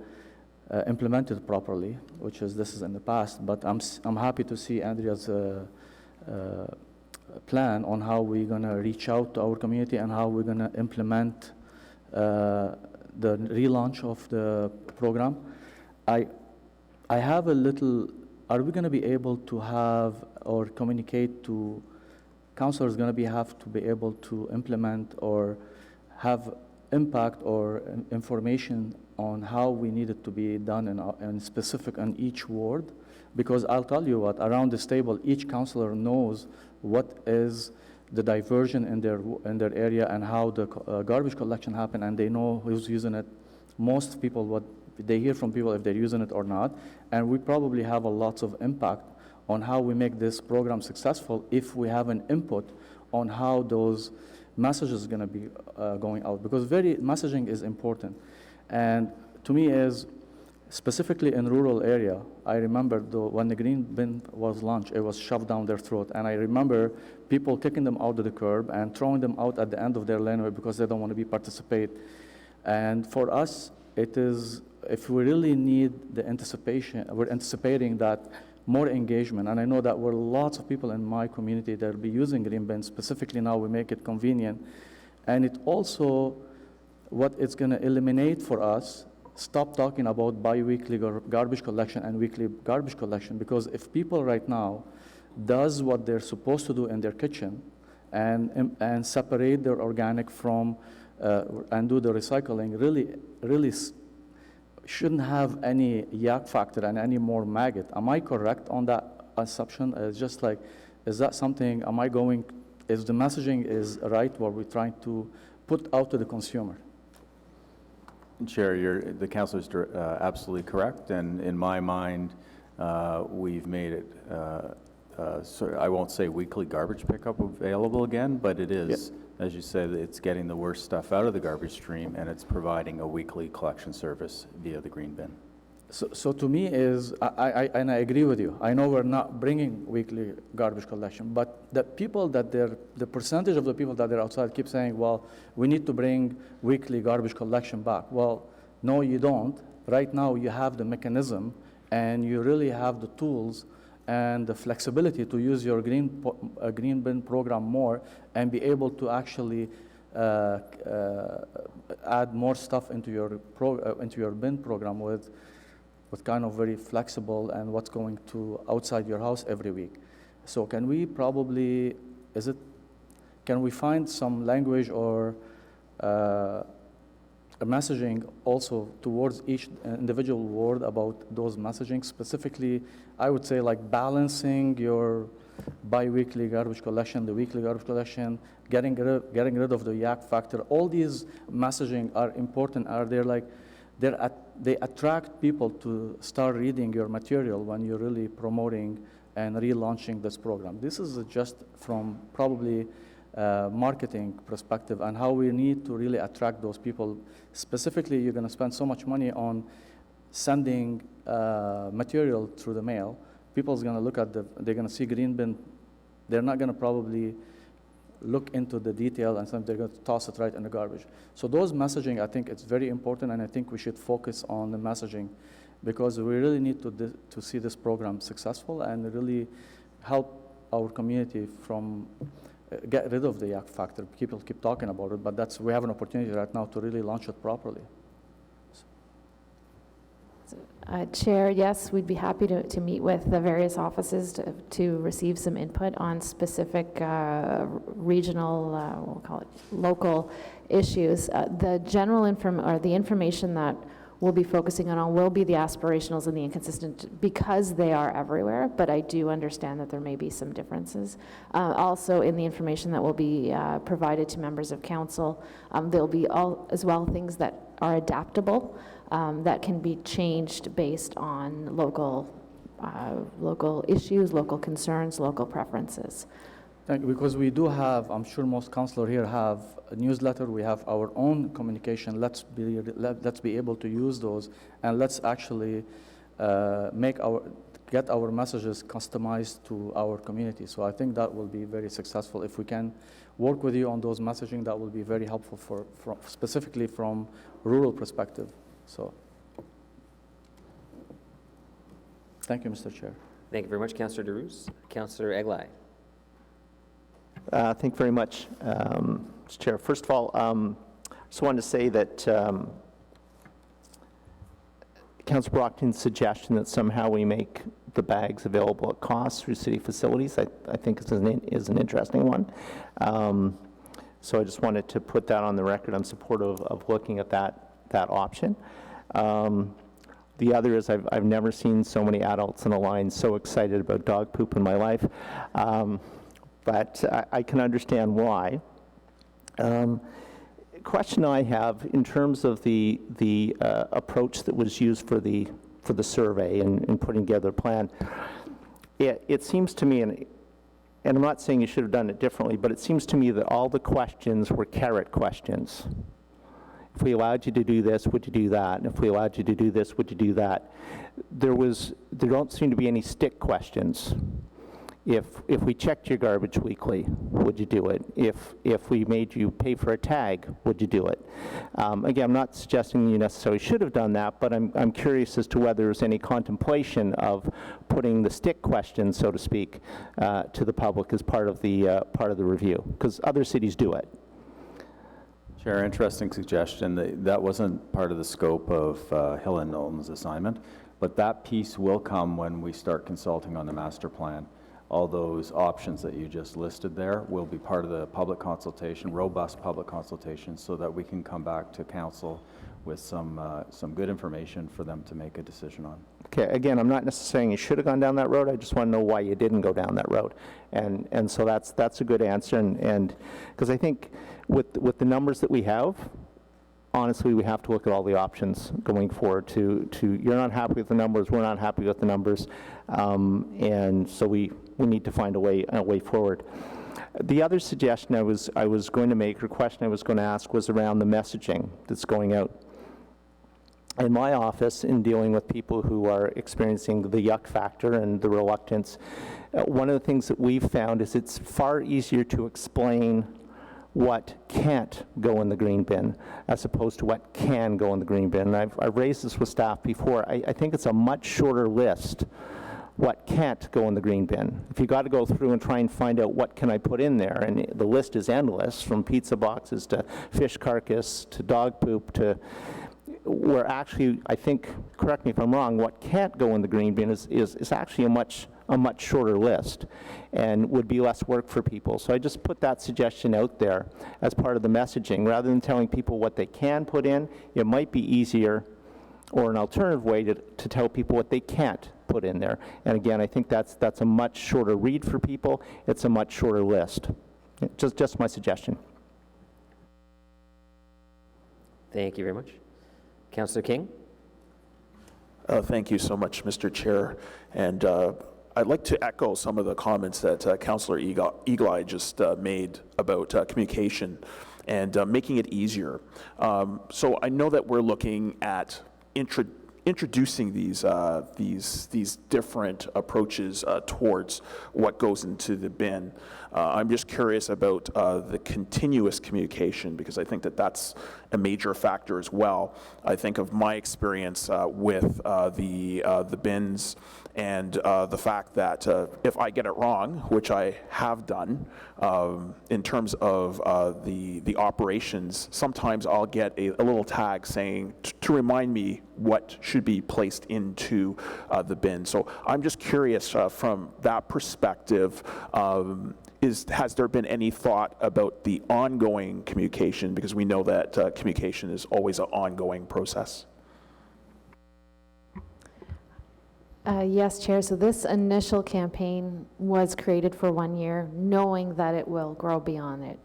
implemented properly, this is in the past. But I'm happy to see Andrea's plan on how we're going to reach out to our community and how we're going to implement the relaunch of the program. I have a little, are we going to be able to have or communicate to councillors going to have to be able to implement or have impact or information on how we need it to be done in specific on each ward? Because I'll tell you what, around this table, each councillor knows what is the diversion in their area and how the garbage collection happen, and they know who's using it. Most people, what they hear from people if they're using it or not, and we probably have a lots of impact on how we make this program successful if we have an input on how those messages are going to be going out, because messaging is important. And to me is, specifically in rural area, I remember when the green bin was launched, it was shoved down their throat. And I remember people kicking them out of the curb and throwing them out at the end of their laneway because they don't want to participate. And for us, it is, if we really need the anticipation, we're anticipating that more engagement. And I know that we're lots of people in my community that will be using green bins. Specifically now, we make it convenient. And it also, what it's going to eliminate for us, stop talking about bi-weekly garbage collection and weekly garbage collection, because if people right now does what they're supposed to do in their kitchen and separate their organic from and do the recycling, really shouldn't have any yak factor and any more maggot. Am I correct on that assumption? It's just like, is that something, is the messaging is right what we're trying to put out to the consumer? Chair, the councilor's absolutely correct, and in my mind, we've made it, I won't say weekly garbage pickup available again, but it is, as you said, it's getting the worst stuff out of the garbage stream, and it's providing a weekly collection service via the green bin. So to me is, and I agree with you. I know we're not bringing weekly garbage collection, but the people that the percentage of the people that are outside keep saying, well, we need to bring weekly garbage collection back. Well, no, you don't. Right now, you have the mechanism, and you really have the tools and the flexibility to use your green bin program more and be able to actually add more stuff into your bin program with kind of very flexible and what's going to outside your house every week. So can we probably, can we find some language or a messaging also towards each individual ward about those messaging? Specifically, I would say like balancing your bi-weekly garbage collection, the weekly garbage collection, getting rid of the yak factor. All these messaging are important. They attract people to start reading your material when you're really promoting and relaunching this program. This is just from probably marketing perspective and how we need to really attract those people. Specifically, you're going to spend so much money on sending material through the mail. People's going to look at they're going to see green bin. They're not going to probably look into the detail and sometimes they're going to toss it right in the garbage. So those messaging, I think it's very important, and I think we should focus on the messaging because we really need to see this program successful and really help our community from get rid of the yak factor. People keep talking about it, but we have an opportunity right now to really launch it properly. Chair, yes, we'd be happy to meet with the various offices to receive some input on specific regional, we'll call it local issues. The general information that we'll be focusing on will be the aspirationals and the inconsistent because they are everywhere, but I do understand that there may be some differences. Also in the information that will be provided to members of council, there'll be as well things that are adaptable, that can be changed based on local issues, local concerns, local preferences. Thank you, because we do have, I'm sure most councillors here have a newsletter, we have our own communication, let's be able to use those, and let's actually get our messages customized to our community. So I think that will be very successful. If we can work with you on those messaging, that will be very helpful specifically from rural perspective. So, thank you, Mr. Chair. Thank you very much, Councillor DeRoos. Councillor Eglai. Thank you very much, Mr. Chair. First of all, I just wanted to say that Councillor Brockton's suggestion that somehow we make the bags available at cost through city facilities, I think is an interesting one. So I just wanted to put that on the record. I'm supportive of looking at that option. The other is I've never seen so many adults in a line so excited about dog poop in my life, but I can understand why. question I have in terms of the approach that was used for the survey and putting together a plan, it seems to me, and I'm not saying you should have done it differently, but it seems to me that all the questions were carrot questions. If we allowed you to do this, would you do that? And if we allowed you to do this, would you do that? There don't seem to be any stick questions. If we checked your garbage weekly, would you do it? If we made you pay for a tag, would you do it? Again, I'm not suggesting you necessarily should have done that, but I'm curious as to whether there's any contemplation of putting the stick question, so to speak, to the public as part of the review, because other cities do it. Chair, interesting suggestion. That wasn't part of the scope of Hill and Knowlton's assignment, but that piece will come when we start consulting on the master plan. All those options that you just listed there will be part of the public consultation, robust public consultation, so that we can come back to council with some good information for them to make a decision on. Okay, again, I'm not necessarily saying you should have gone down that road. I just want to know why you didn't go down that road. And so that's a good answer. And because I think with the numbers that we have, honestly, we have to look at all the options going forward to you're not happy with the numbers, we're not happy with the numbers. And so we need to find a way forward. The other suggestion I was going to make, or question I was going to ask, was around the messaging that's going out. In my office, in dealing with people who are experiencing the yuck factor and the reluctance, one of the things that we've found is it's far easier to explain what can't go in the green bin as opposed to what can go in the green bin. And I've raised this with staff before. I think it's a much shorter list what can't go in the green bin. If you got to go through and try and find out what can I put in there, and the list is endless, from pizza boxes to fish carcass to dog poop to where actually, I think, correct me if I'm wrong, what can't go in the green bin is actually a much shorter list and would be less work for people. So I just put that suggestion out there as part of the messaging. Rather than telling people what they can put in, it might be easier or an alternative way to tell people what they can't put in there. And again, I think that's a much shorter read for people. It's a much shorter list. Just my suggestion. Thank you very much. Councillor King? Thank you so much, Mr. Chair. And I'd like to echo some of the comments that Councillor Eagle-Eye just made about communication and making it easier. So I know that we're looking at introducing these different approaches towards what goes into the bin. I'm just curious about the continuous communication, because I think that that's a major factor as well. I think of my experience with the bins and the fact that if I get it wrong, which I have done, in terms of the operations, sometimes I'll get a little tag saying to remind me what should be placed into the bin. So I'm just curious from that perspective, has there been any thought about the ongoing communication? Because we know that communication is always an ongoing process. Yes, Chair. So this initial campaign was created for 1 year, knowing that it will grow beyond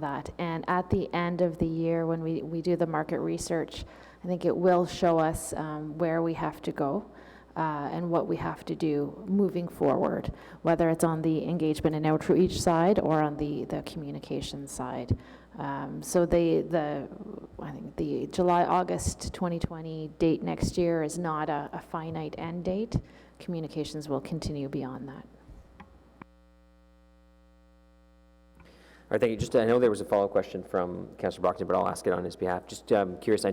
that. And at the end of the year, when we do the market research, I think it will show us where we have to go and what we have to do moving forward, whether it's on the engagement and outreach side or on the communication side. So I think the July-August 2020 date next year is not a finite end date. Communications will continue beyond that. All right, thank you. Just, I know there was a follow-up question from Councillor Brockton, but I'll ask it on his behalf. Just curious, I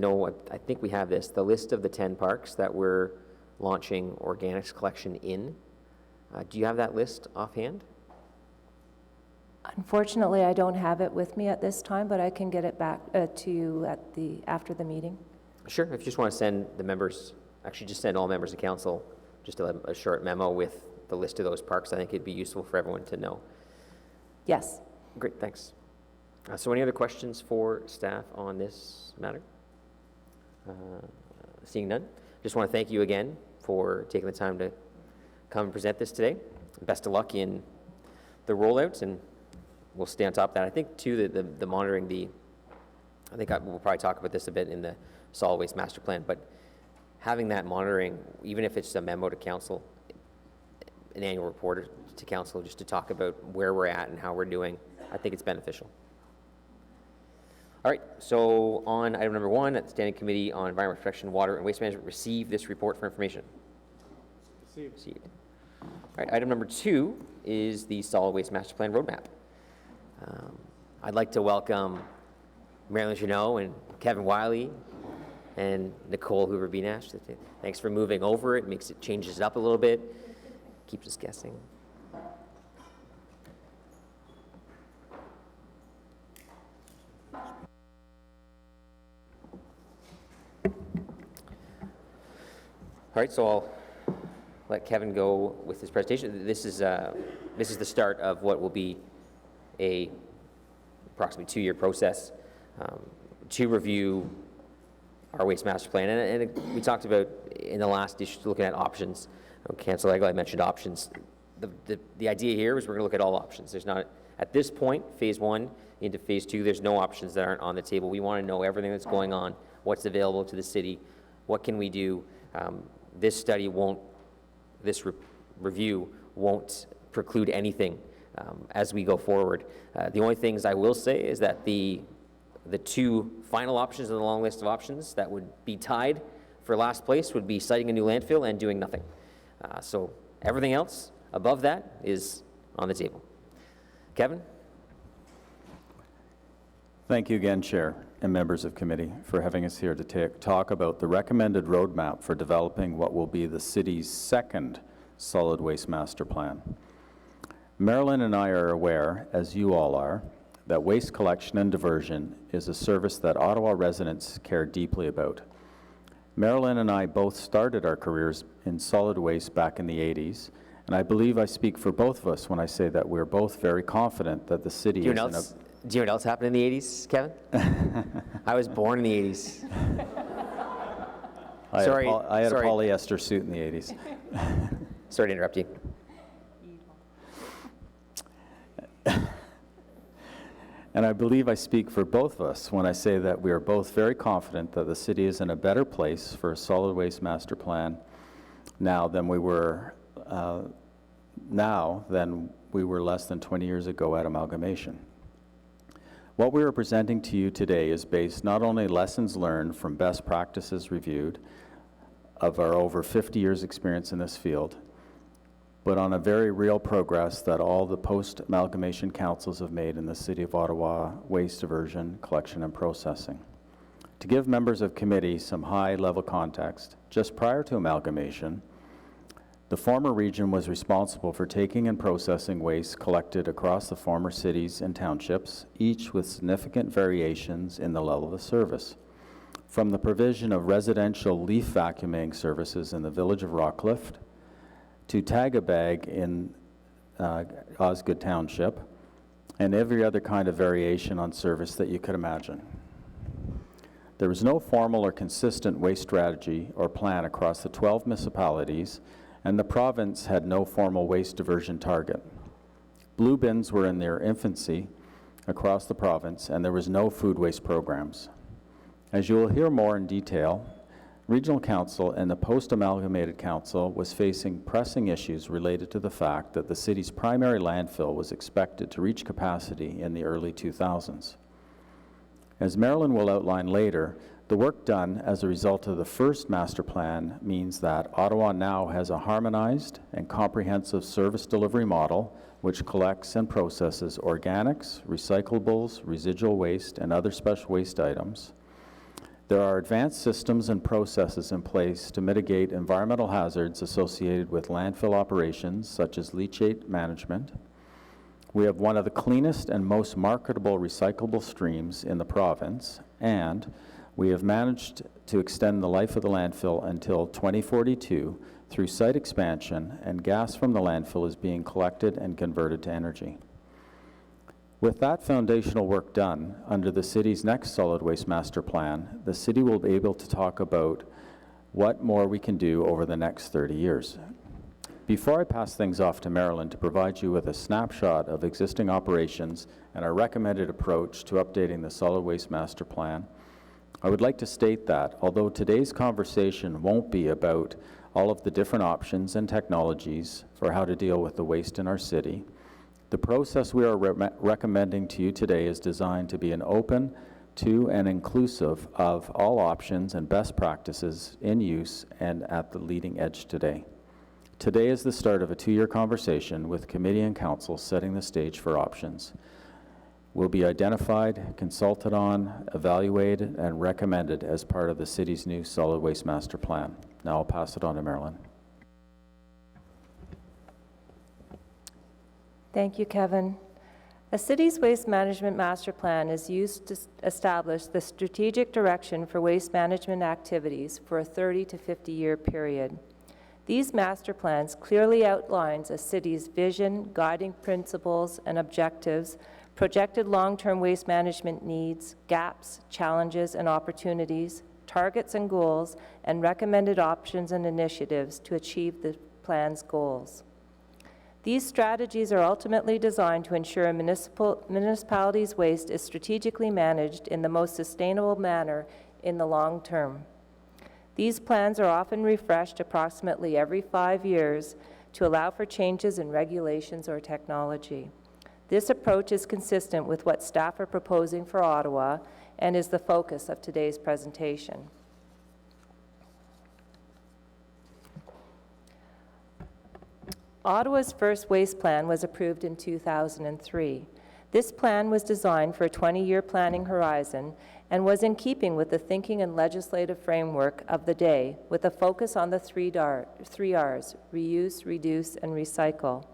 think we have this, the list of the 10 parks that we're launching organics collection in. Do you have that list offhand? Unfortunately, I don't have it with me at this time, but I can get it back to you after the meeting. Sure, if you just want to send the members, actually just send all members of council just a short memo with the list of those parks, I think it'd be useful for everyone to know. Yes. Great, thanks. So any other questions for staff on this matter? Seeing none, just want to thank you again for taking the time to come and present this today. Best of luck in the rollouts, and we'll stay on top of that. I think too that the monitoring I think we'll probably talk about this a bit in the solid waste master plan, but having that monitoring, even if it's a memo to council, an annual report to council, just to talk about where we're at and how we're doing, I think it's beneficial. All right, so on item number 1, at the Standing Committee on Environment Protection, Water and Waste Management, receive this report for information. Received. All right, item number 2 is the Solid Waste Master Plan Roadmap. I'd like to welcome Marilyn Jeanneau and Kevin Wiley and Nicole Hoover-Benash. Thanks for moving over. It changes it up a little bit, keeps us guessing. All right, so I'll let Kevin go with his presentation. This is the start of what will be a approximately 2-year process to review our waste master plan. And we talked about in the last issue looking at options. Councilor Eagle, I mentioned options. The idea here is we're going to look at all options. There's not, at this point, phase 1 into phase 2, there's no options that aren't on the table. We want to know everything that's going on, what's available to the city, what can we do. This study won't, this review won't preclude anything as we go forward. The only things I will say is that the 2 final options in the long list of options that would be tied for last place would be siting a new landfill and doing nothing. So everything else above that is on the table. Kevin? Thank you again, Chair and members of committee, for having us here to talk about the recommended roadmap for developing what will be the city's 2nd solid waste master plan. Marilyn and I are aware, as you all are, that waste collection and diversion is a service that Ottawa residents care deeply about. Marilyn and I both started our careers in solid waste back in the 80s, and I believe I speak for both of us when I say that we're both very confident that the city Do you know what else happened in the 80s, Kevin? I was born in the 80s. I had a polyester suit in the 80s. Sorry to interrupt you. And I believe I speak for both of us when I say that we are both very confident that the city is in a better place for a solid waste master plan now than we were less than 20 years ago at amalgamation. What we are presenting to you today is based not only lessons learned from best practices reviewed of our over 50 years experience in this field, but on a very real progress that all the post-amalgamation councils have made in the City of Ottawa waste diversion, collection, and processing. To give members of committee some high-level context, just prior to amalgamation, the former region was responsible for taking and processing waste collected across the former cities and townships, each with significant variations in the level of service. From the provision of residential leaf vacuuming services in the village of Rockcliffe, to tag a bag in Osgood Township, and every other kind of variation on service that you could imagine. There was no formal or consistent waste strategy or plan across the 12 municipalities, and the province had no formal waste diversion target. Blue bins were in their infancy across the province, and there was no food waste programs. As you will hear more in detail, Regional Council and the post-amalgamated council was facing pressing issues related to the fact that the city's primary landfill was expected to reach capacity in the early 2000s. As Marilyn will outline later, the work done as a result of the first master plan means that Ottawa now has a harmonized and comprehensive service delivery model which collects and processes organics, recyclables, residual waste, and other special waste items. There are advanced systems and processes in place to mitigate environmental hazards associated with landfill operations, such as leachate management. We have one of the cleanest and most marketable recyclable streams in the province, and we have managed to extend the life of the landfill until 2042 through site expansion, and gas from the landfill is being collected and converted to energy. With that foundational work done, under the city's next solid waste master plan, the city will be able to talk about what more we can do over the next 30 years. Before I pass things off to Marilyn to provide you with a snapshot of existing operations and our recommended approach to updating the Solid Waste Master Plan, I would like to state that although today's conversation won't be about all of the different options and technologies for how to deal with the waste in our city, the process we are recommending to you today is designed to be an open to and inclusive of all options and best practices in use and at the leading edge today. Today is the start of a 2-year conversation with committee and council setting the stage for options. Will be identified, consulted on, evaluated, and recommended as part of the city's new Solid Waste Master Plan. Now I'll pass it on to Marilyn. Thank you, Kevin. A city's waste management master plan is used to establish the strategic direction for waste management activities for a 30 to 50-year period. These master plans clearly outlines a city's vision, guiding principles and objectives, projected long-term waste management needs, gaps, challenges, and opportunities, targets and goals, and recommended options and initiatives to achieve the plan's goals. These strategies are ultimately designed to ensure a municipality's waste is strategically managed in the most sustainable manner in the long term. These plans are often refreshed approximately every 5 years to allow for changes in regulations or technology. This approach is consistent with what staff are proposing for Ottawa and is the focus of today's presentation. Ottawa's first waste plan was approved in 2003. This plan was designed for a 20-year planning horizon and was in keeping with the thinking and legislative framework of the day, with a focus on the three R's, reuse, reduce, and recycle.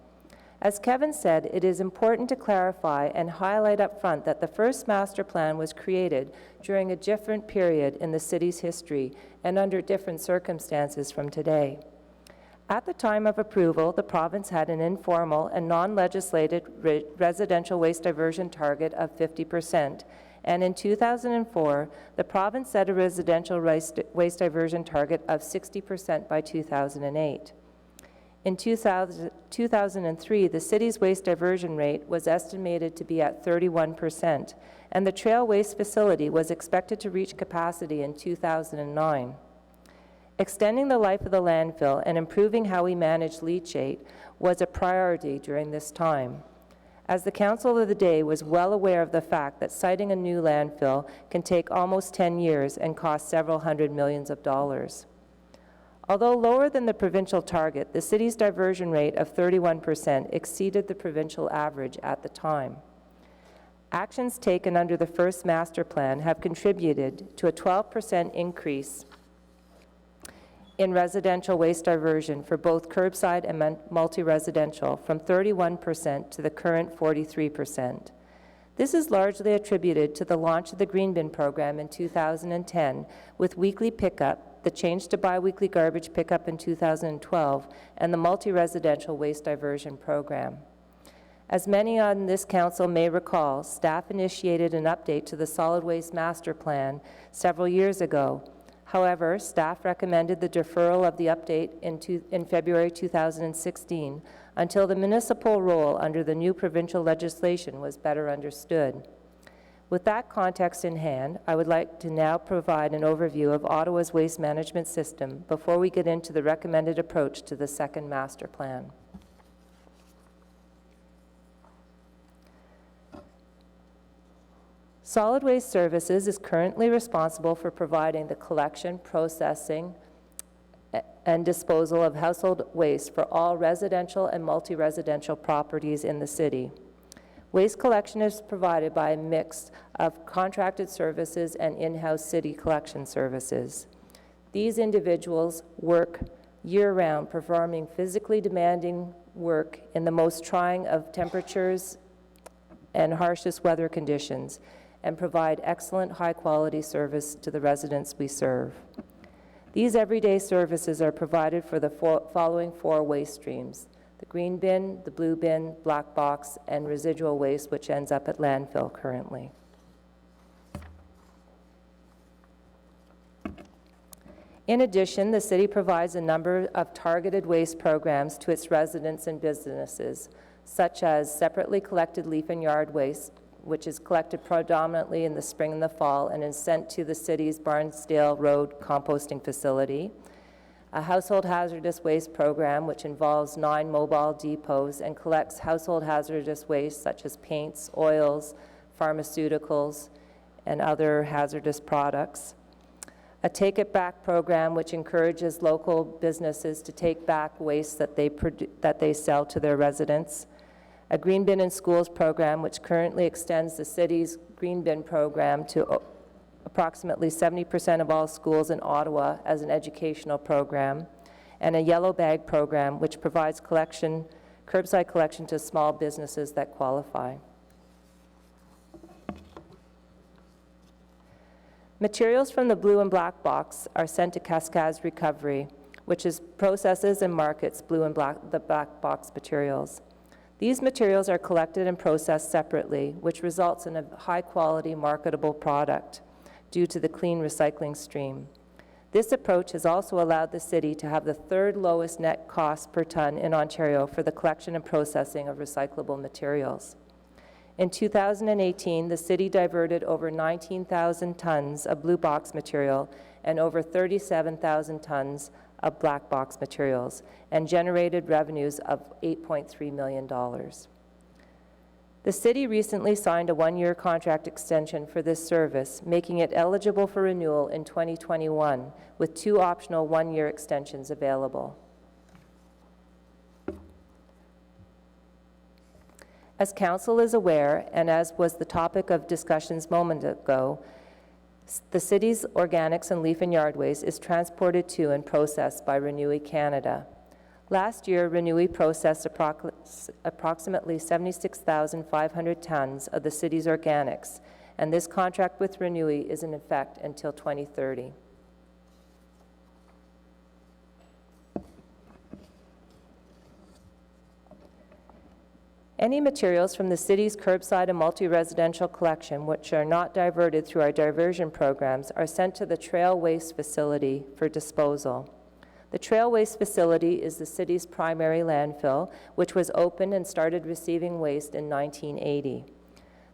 As Kevin said, it is important to clarify and highlight up front that the first master plan was created during a different period in the city's history and under different circumstances from today. At the time of approval, the province had an informal and non-legislated residential waste diversion target of 50%, and in 2004, the province set a residential waste diversion target of 60% by 2008. In 2003, the city's waste diversion rate was estimated to be at 31%, and the trail waste facility was expected to reach capacity in 2009. Extending the life of the landfill and improving how we manage leachate was a priority during this time, as the council of the day was well aware of the fact that siting a new landfill can take almost 10 years and cost several $100 million. Although lower than the provincial target, the city's diversion rate of 31% exceeded the provincial average at the time. Actions taken under the first master plan have contributed to a 12% increase in residential waste diversion for both curbside and multi-residential, from 31% to the current 43%. This is largely attributed to the launch of the Green Bin program in 2010 with weekly pickup, the change to bi-weekly garbage pickup in 2012, and the multi-residential waste diversion program. As many on this council may recall, staff initiated an update to the Solid Waste Master Plan several years ago. However, staff recommended the deferral of the update in February 2016 until the municipal role under the new provincial legislation was better understood. With that context in hand, I would like to now provide an overview of Ottawa's waste management system before we get into the recommended approach to the second master plan. Solid Waste Services is currently responsible for providing the collection, processing, and disposal of household waste for all residential and multi-residential properties in the city. Waste collection is provided by a mix of contracted services and in-house city collection services. These individuals work year-round, performing physically demanding work in the most trying of temperatures and harshest weather conditions, and provide excellent high-quality service to the residents we serve. These everyday services are provided for the following 4 waste streams: the green bin, the blue bin, black box, and residual waste, which ends up at landfill currently. In addition, the city provides a number of targeted waste programs to its residents and businesses, such as separately collected leaf and yard waste, which is collected predominantly in the spring and the fall and is sent to the city's Barnsdale Road composting facility, a household hazardous waste program, which involves 9 mobile depots and collects household hazardous waste such as paints, oils, pharmaceuticals, and other hazardous products. A Take It Back program, which encourages local businesses to take back waste that they sell to their residents. A Green Bin in Schools program, which currently extends the city's Green Bin program to approximately 70% of all schools in Ottawa as an educational program. And a Yellow Bag program, which provides curbside collection to small businesses that qualify. Materials from the blue and black box are sent to Cascades Recovery, which processes and markets the black box materials. These materials are collected and processed separately, which results in a high-quality, marketable product due to the clean recycling stream. This approach has also allowed the city to have the 3rd lowest net cost per ton in Ontario for the collection and processing of recyclable materials. In 2018, the city diverted over 19,000 tons of blue box material and over 37,000 tons of black box materials and generated revenues of $8.3 million. The city recently signed a 1-year contract extension for this service, making it eligible for renewal in 2021, with 2 optional 1-year extensions available. As Council is aware, and as was the topic of discussions moments ago, the city's organics and leaf and yard waste is transported to and processed by Renewy Canada. Last year, Renewy processed approximately 76,500 tons of the city's organics, and this contract with Renewy is in effect until 2030. Any materials from the city's curbside and multi-residential collection which are not diverted through our diversion programs are sent to the Trail Waste Facility for disposal. The Trail Waste Facility is the city's primary landfill, which was opened and started receiving waste in 1980.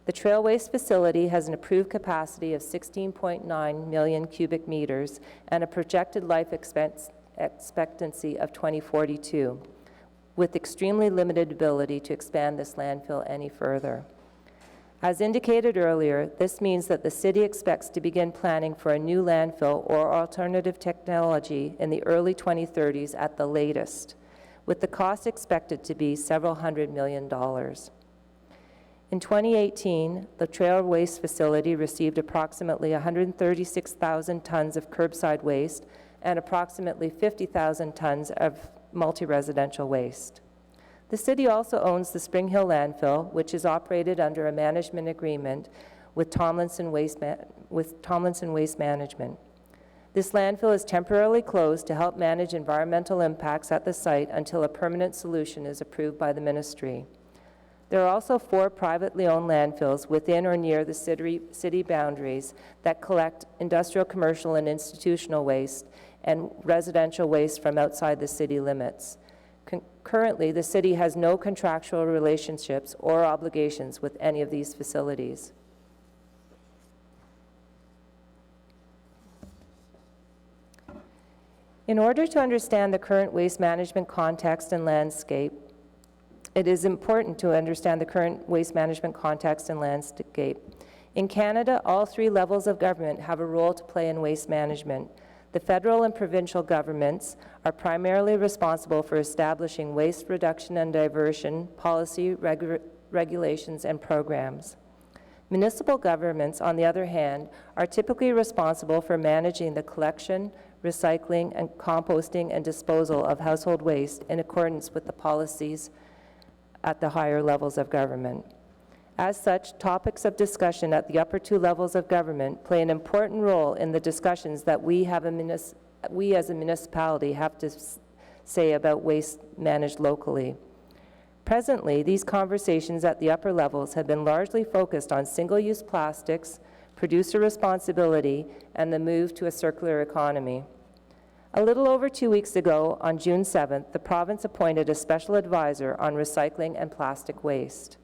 The Trail Waste Facility has an approved capacity of 16.9 million cubic meters and a projected life expectancy of 2042. With extremely limited ability to expand this landfill any further. As indicated earlier, this means that the city expects to begin planning for a new landfill or alternative technology in the early 2030s at the latest, with the cost expected to be several $100 million. In 2018, the Trail Waste Facility received approximately 136,000 tons of curbside waste and approximately 50,000 tons of multi-residential waste. The city also owns the Spring Hill landfill, which is operated under a management agreement with Tomlinson Waste Management. This landfill is temporarily closed to help manage environmental impacts at the site until a permanent solution is approved by the ministry. There are also 4 privately owned landfills within or near the city boundaries that collect industrial, commercial, and institutional waste and residential waste from outside the city limits. Currently, the city has no contractual relationships or obligations with any of these facilities. In order to understand the current waste management context and landscape, it is important to understand the current waste management context and landscape. In Canada, all 3 levels of government have a role to play in waste management. The federal and provincial governments are primarily responsible for establishing waste reduction and diversion policy, regulations, and programs. Municipal governments, on the other hand, are typically responsible for managing the collection, recycling, and composting and disposal of household waste in accordance with the policies at the higher levels of government. As such, topics of discussion at the upper 2 levels of government play an important role in the discussions that we as a municipality have to say about waste managed locally. Presently, these conversations at the upper levels have been largely focused on single-use plastics, producer responsibility, and the move to a circular economy. A little over 2 weeks ago, on June 7th, the province appointed a special advisor on recycling and plastic waste.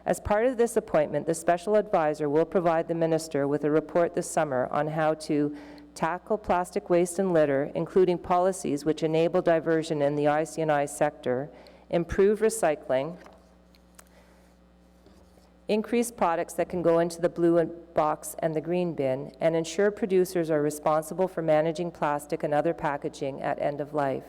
As part of this appointment, the special advisor will provide the minister with a report this summer on how to tackle plastic waste and litter, including policies which enable diversion in the IC&I sector, improve recycling, increase products that can go into the blue box and the green bin, and ensure producers are responsible for managing plastic and other packaging at end of life.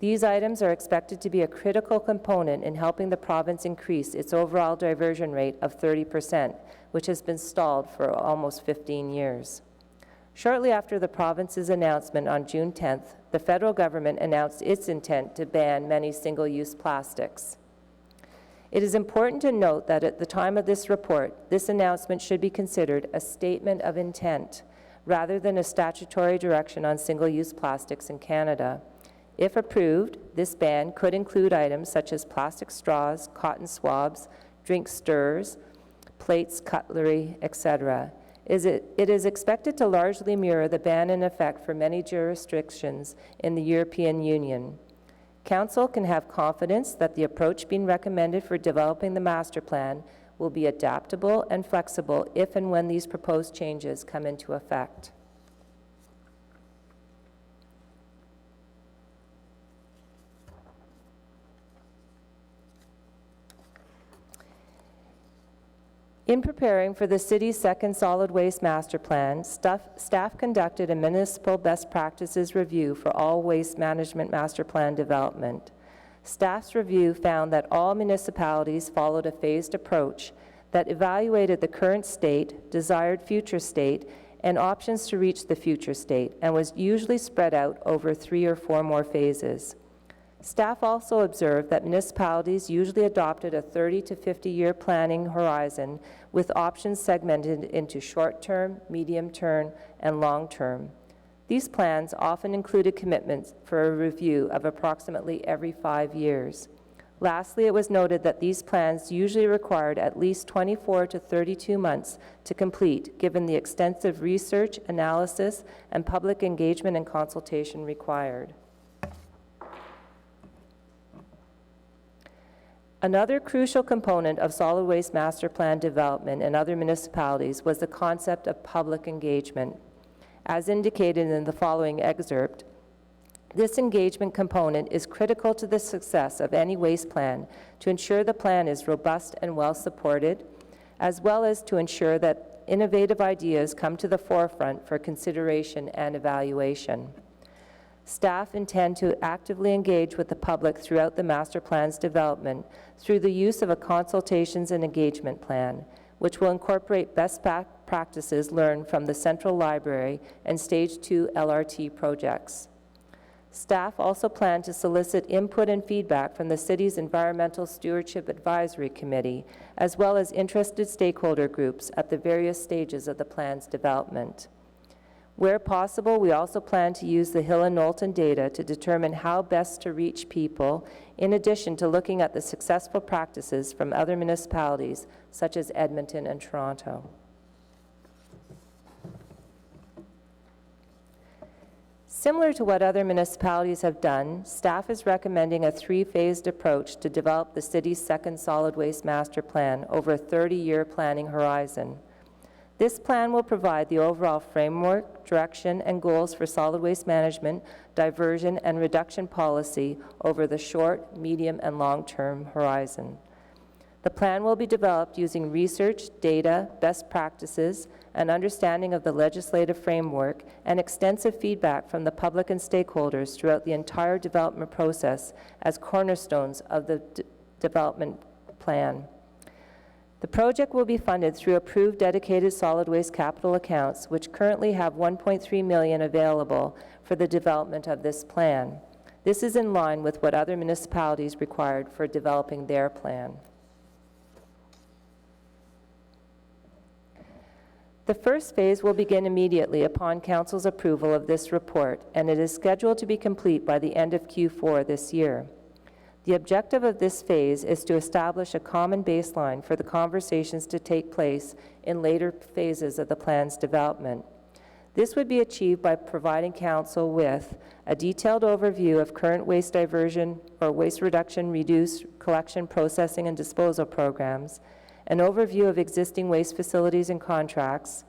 These items are expected to be a critical component in helping the province increase its overall diversion rate of 30%, which has been stalled for almost 15 years. Shortly after the province's announcement on June 10th, the federal government announced its intent to ban many single-use plastics. It is important to note that at the time of this report, this announcement should be considered a statement of intent rather than a statutory direction on single-use plastics in Canada. If approved, this ban could include items such as plastic straws, cotton swabs, drink stirrers, plates, cutlery, etc. It is expected to largely mirror the ban in effect for many jurisdictions in the European Union. Council can have confidence that the approach being recommended for developing the master plan will be adaptable and flexible if and when these proposed changes come into effect. In preparing for the city's second solid waste master plan, staff conducted a municipal best practices review for all waste management master plan development. Staff's review found that all municipalities followed a phased approach that evaluated the current state, desired future state, and options to reach the future state, and was usually spread out over 3 or 4 more phases. Staff also observed that municipalities usually adopted a 30 to 50-year planning horizon with options segmented into short-term, medium-term, and long-term. These plans often included commitments for a review of approximately every 5 years. Lastly, it was noted that these plans usually required at least 24 to 32 months to complete, given the extensive research, analysis, and public engagement and consultation required. Another crucial component of solid waste master plan development in other municipalities was the concept of public engagement. As indicated in the following excerpt, this engagement component is critical to the success of any waste plan to ensure the plan is robust and well supported, as well as to ensure that innovative ideas come to the forefront for consideration and evaluation. Staff intend to actively engage with the public throughout the master plan's development through the use of a consultations and engagement plan, which will incorporate best practices learned from the Central Library and Stage 2 LRT projects. Staff also plan to solicit input and feedback from the city's Environmental Stewardship Advisory Committee, as well as interested stakeholder groups at the various stages of the plan's development. Where possible, we also plan to use the Hill and Knowlton data to determine how best to reach people, in addition to looking at the successful practices from other municipalities, such as Edmonton and Toronto. Similar to what other municipalities have done, staff is recommending a 3-phased approach to develop the city's second solid waste master plan over a 30-year planning horizon. This plan will provide the overall framework, direction, and goals for solid waste management, diversion, and reduction policy over the short, medium, and long-term horizon. The plan will be developed using research, data, best practices, an understanding of the legislative framework, and extensive feedback from the public and stakeholders throughout the entire development process as cornerstones of the development plan. The project will be funded through approved dedicated solid waste capital accounts, which currently have $1.3 million available for the development of this plan. This is in line with what other municipalities required for developing their plan. The first phase will begin immediately upon Council's approval of this report, and it is scheduled to be complete by the end of Q4 this year. The objective of this phase is to establish a common baseline for the conversations to take place in later phases of the plan's development. This would be achieved by providing council with a detailed overview of current waste diversion or waste reduction, reduce, collection, processing, and disposal programs, an overview of existing waste facilities and contracts,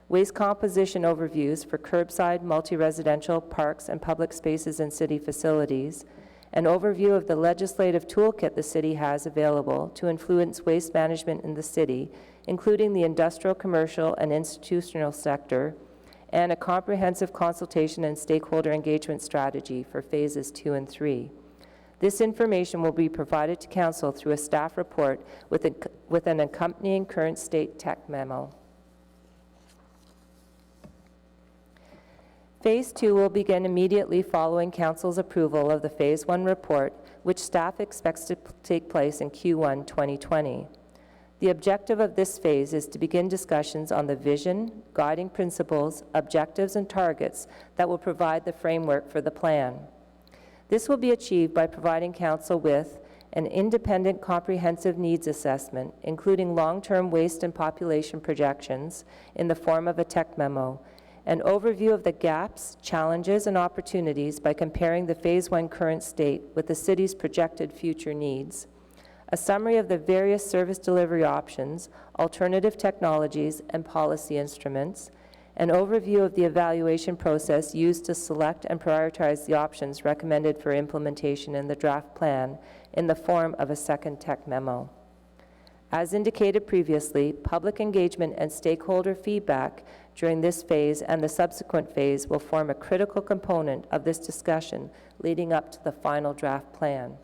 waste composition overviews for curbside, multi-residential, parks, and public spaces in city facilities, an overview of the legislative toolkit the city has available to influence waste management in the city, including the industrial, commercial, and institutional sector, and a comprehensive consultation and stakeholder engagement strategy for phases 2 and 3. This information will be provided to council through a staff report with an accompanying current state tech memo. Phase 2 will begin immediately following council's approval of the Phase 1 report, which staff expects to take place in Q1 2020. The objective of this phase is to begin discussions on the vision, guiding principles, objectives, and targets that will provide the framework for the plan. This will be achieved by providing council with an independent comprehensive needs assessment, including long-term waste and population projections in the form of a tech memo, an overview of the gaps, challenges, and opportunities by comparing the Phase 1 current state with the city's projected future needs, a summary of the various service delivery options, alternative technologies, and policy instruments, an overview of the evaluation process used to select and prioritize the options recommended for implementation in the draft plan in the form of a second tech memo. As indicated previously, public engagement and stakeholder feedback during this phase and the subsequent phase will form a critical component of this discussion leading up to the final draft plan.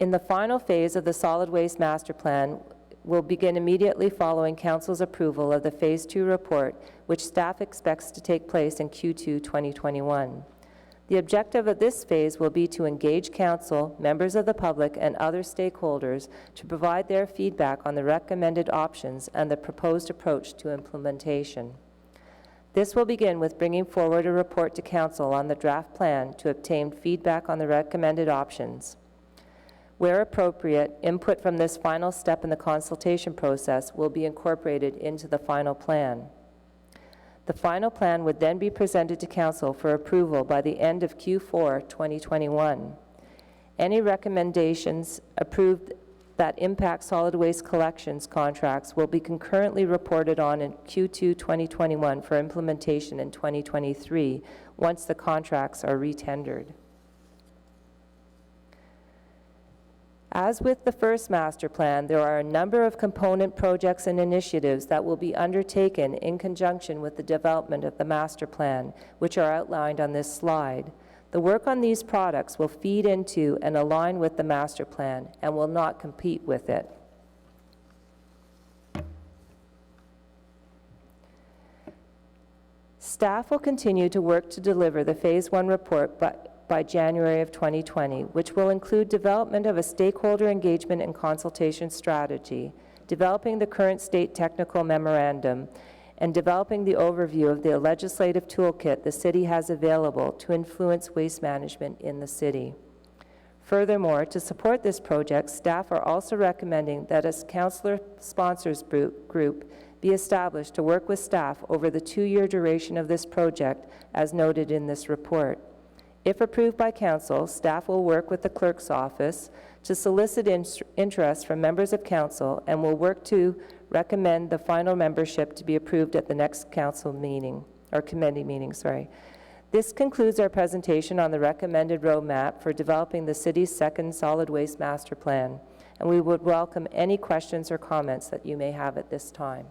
In the final phase of the Solid Waste Master Plan, will begin immediately following council's approval of the Phase 2 report, which staff expects to take place in Q2 2021. The objective of this phase will be to engage council, members of the public, and other stakeholders to provide their feedback on the recommended options and the proposed approach to implementation. This will begin with bringing forward a report to council on the draft plan to obtain feedback on the recommended options. Where appropriate, input from this final step in the consultation process will be incorporated into the final plan. The final plan would then be presented to council for approval by the end of Q4 2021. Any recommendations approved that impact solid waste collections contracts will be concurrently reported on in Q2 2021 for implementation in 2023 once the contracts are retendered. As with the first master plan, there are a number of component projects and initiatives that will be undertaken in conjunction with the development of the master plan, which are outlined on this slide. The work on these products will feed into and align with the master plan and will not compete with it. Staff will continue to work to deliver the Phase 1 report by January of 2020, which will include development of a stakeholder engagement and consultation strategy, developing the current state technical memorandum, and developing the overview of the legislative toolkit the city has available to influence waste management in the city. Furthermore, to support this project, staff are also recommending that a councillor sponsors group be established to work with staff over the 2-year duration of this project, as noted in this report. If approved by council, staff will work with the clerk's office to solicit interest from members of council and will work to recommend the final membership to be approved at the next council meeting, or committee meeting, sorry. This concludes our presentation on the recommended roadmap for developing the city's second solid waste master plan, and we would welcome any questions or comments that you may have at this time.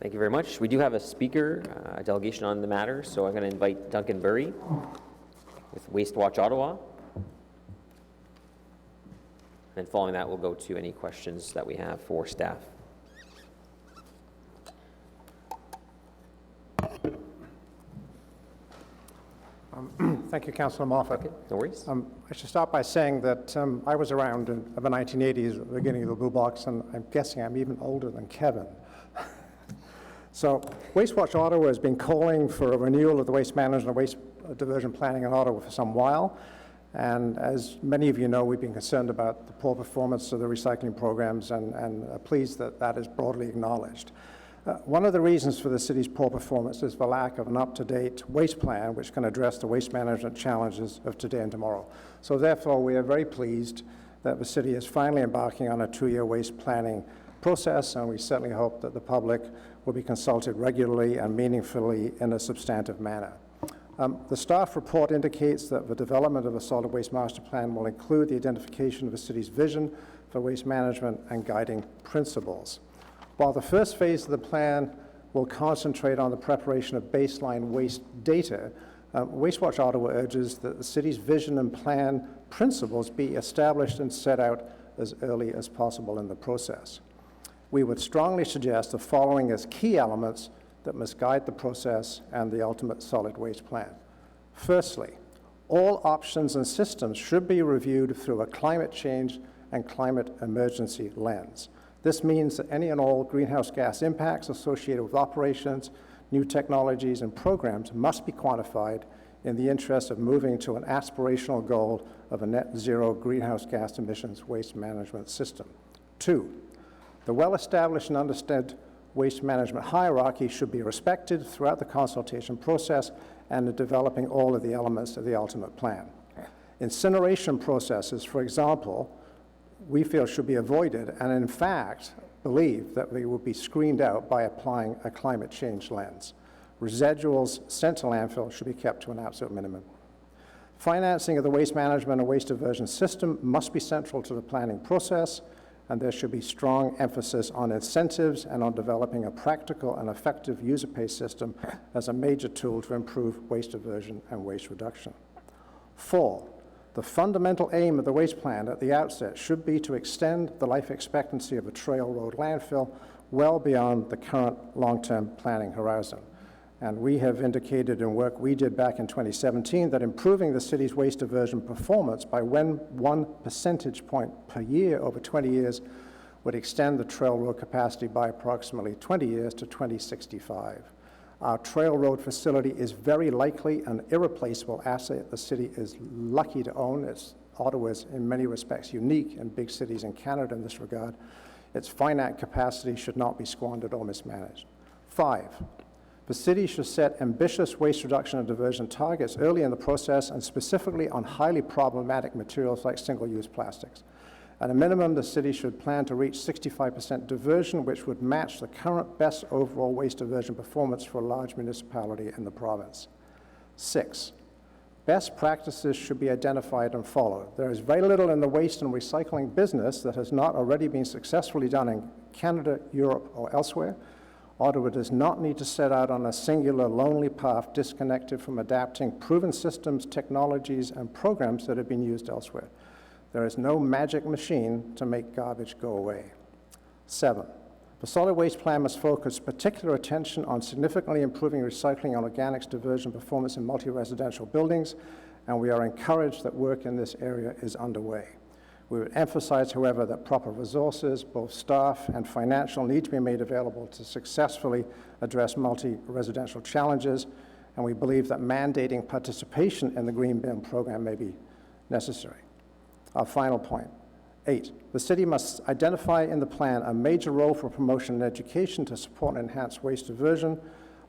Thank you very much. We do have a speaker, a delegation on the matter, so I'm going to invite Duncan Burry with Waste Watch Ottawa. And following that, we'll go to any questions that we have for staff. Thank you, Councillor Moffat. Okay, no worries. I should start by saying that I was around in the 1980s, at the beginning of the Blue Box, and I'm guessing I'm even older than Kevin. So Waste Watch Ottawa has been calling for a renewal of the waste management and waste diversion planning in Ottawa for some while. And as many of you know, we've been concerned about the poor performance of the recycling programs and are pleased that that is broadly acknowledged. One of the reasons for the city's poor performance is the lack of an up-to-date waste plan which can address the waste management challenges of today and tomorrow. So therefore, we are very pleased that the city is finally embarking on a 2-year waste planning process, and we certainly hope that the public will be consulted regularly and meaningfully in a substantive manner. The staff report indicates that the development of a solid waste master plan will include the identification of the city's vision for waste management and guiding principles. While the first phase of the plan will concentrate on the preparation of baseline waste data, WasteWatch Ottawa urges that the city's vision and plan principles be established and set out as early as possible in the process. We would strongly suggest the following as key elements that must guide the process and the ultimate solid waste plan. Firstly, all options and systems should be reviewed through a climate change and climate emergency lens. This means that any and all greenhouse gas impacts associated with operations, new technologies, and programs must be quantified in the interest of moving to an aspirational goal of a net zero greenhouse gas emissions waste management system. 2, the well-established and understood waste management hierarchy should be respected throughout the consultation process and in developing all of the elements of the ultimate plan. Incineration processes, for example, we feel should be avoided, and in fact believe that they will be screened out by applying a climate change lens. Residuals sent to landfill should be kept to an absolute minimum. Financing of the waste management and waste diversion system must be central to the planning process, and there should be strong emphasis on incentives and on developing a practical and effective user pay system as a major tool to improve waste diversion and waste reduction. 4, the fundamental aim of the waste plan at the outset should be to extend the life expectancy of a trail road landfill well beyond the current long-term planning horizon. And we have indicated in work we did back in 2017 that improving the city's waste diversion performance by 1 percentage point per year over 20 years would extend the trail road capacity by approximately 20 years to 2065. Our trail road facility is very likely an irreplaceable asset the city is lucky to own. Ottawa is in many respects unique in big cities in Canada in this regard. Its finite capacity should not be squandered or mismanaged. 5, the city should set ambitious waste reduction and diversion targets early in the process and specifically on highly problematic materials like single-use plastics. At a minimum, the city should plan to reach 65% diversion, which would match the current best overall waste diversion performance for a large municipality in the province. 6, best practices should be identified and followed. There is very little in the waste and recycling business that has not already been successfully done in Canada, Europe, or elsewhere. Ottawa does not need to set out on a singular, lonely path disconnected from adapting proven systems, technologies, and programs that have been used elsewhere. There is no magic machine to make garbage go away. 7, the solid waste plan must focus particular attention on significantly improving recycling and organics diversion performance in multi-residential buildings, and we are encouraged that work in this area is underway. We would emphasize, however, that proper resources, both staff and financial, need to be made available to successfully address multi-residential challenges, and we believe that mandating participation in the Green Bin program may be necessary. Our final point, 8, the city must identify in the plan a major role for promotion and education to support and enhance waste diversion.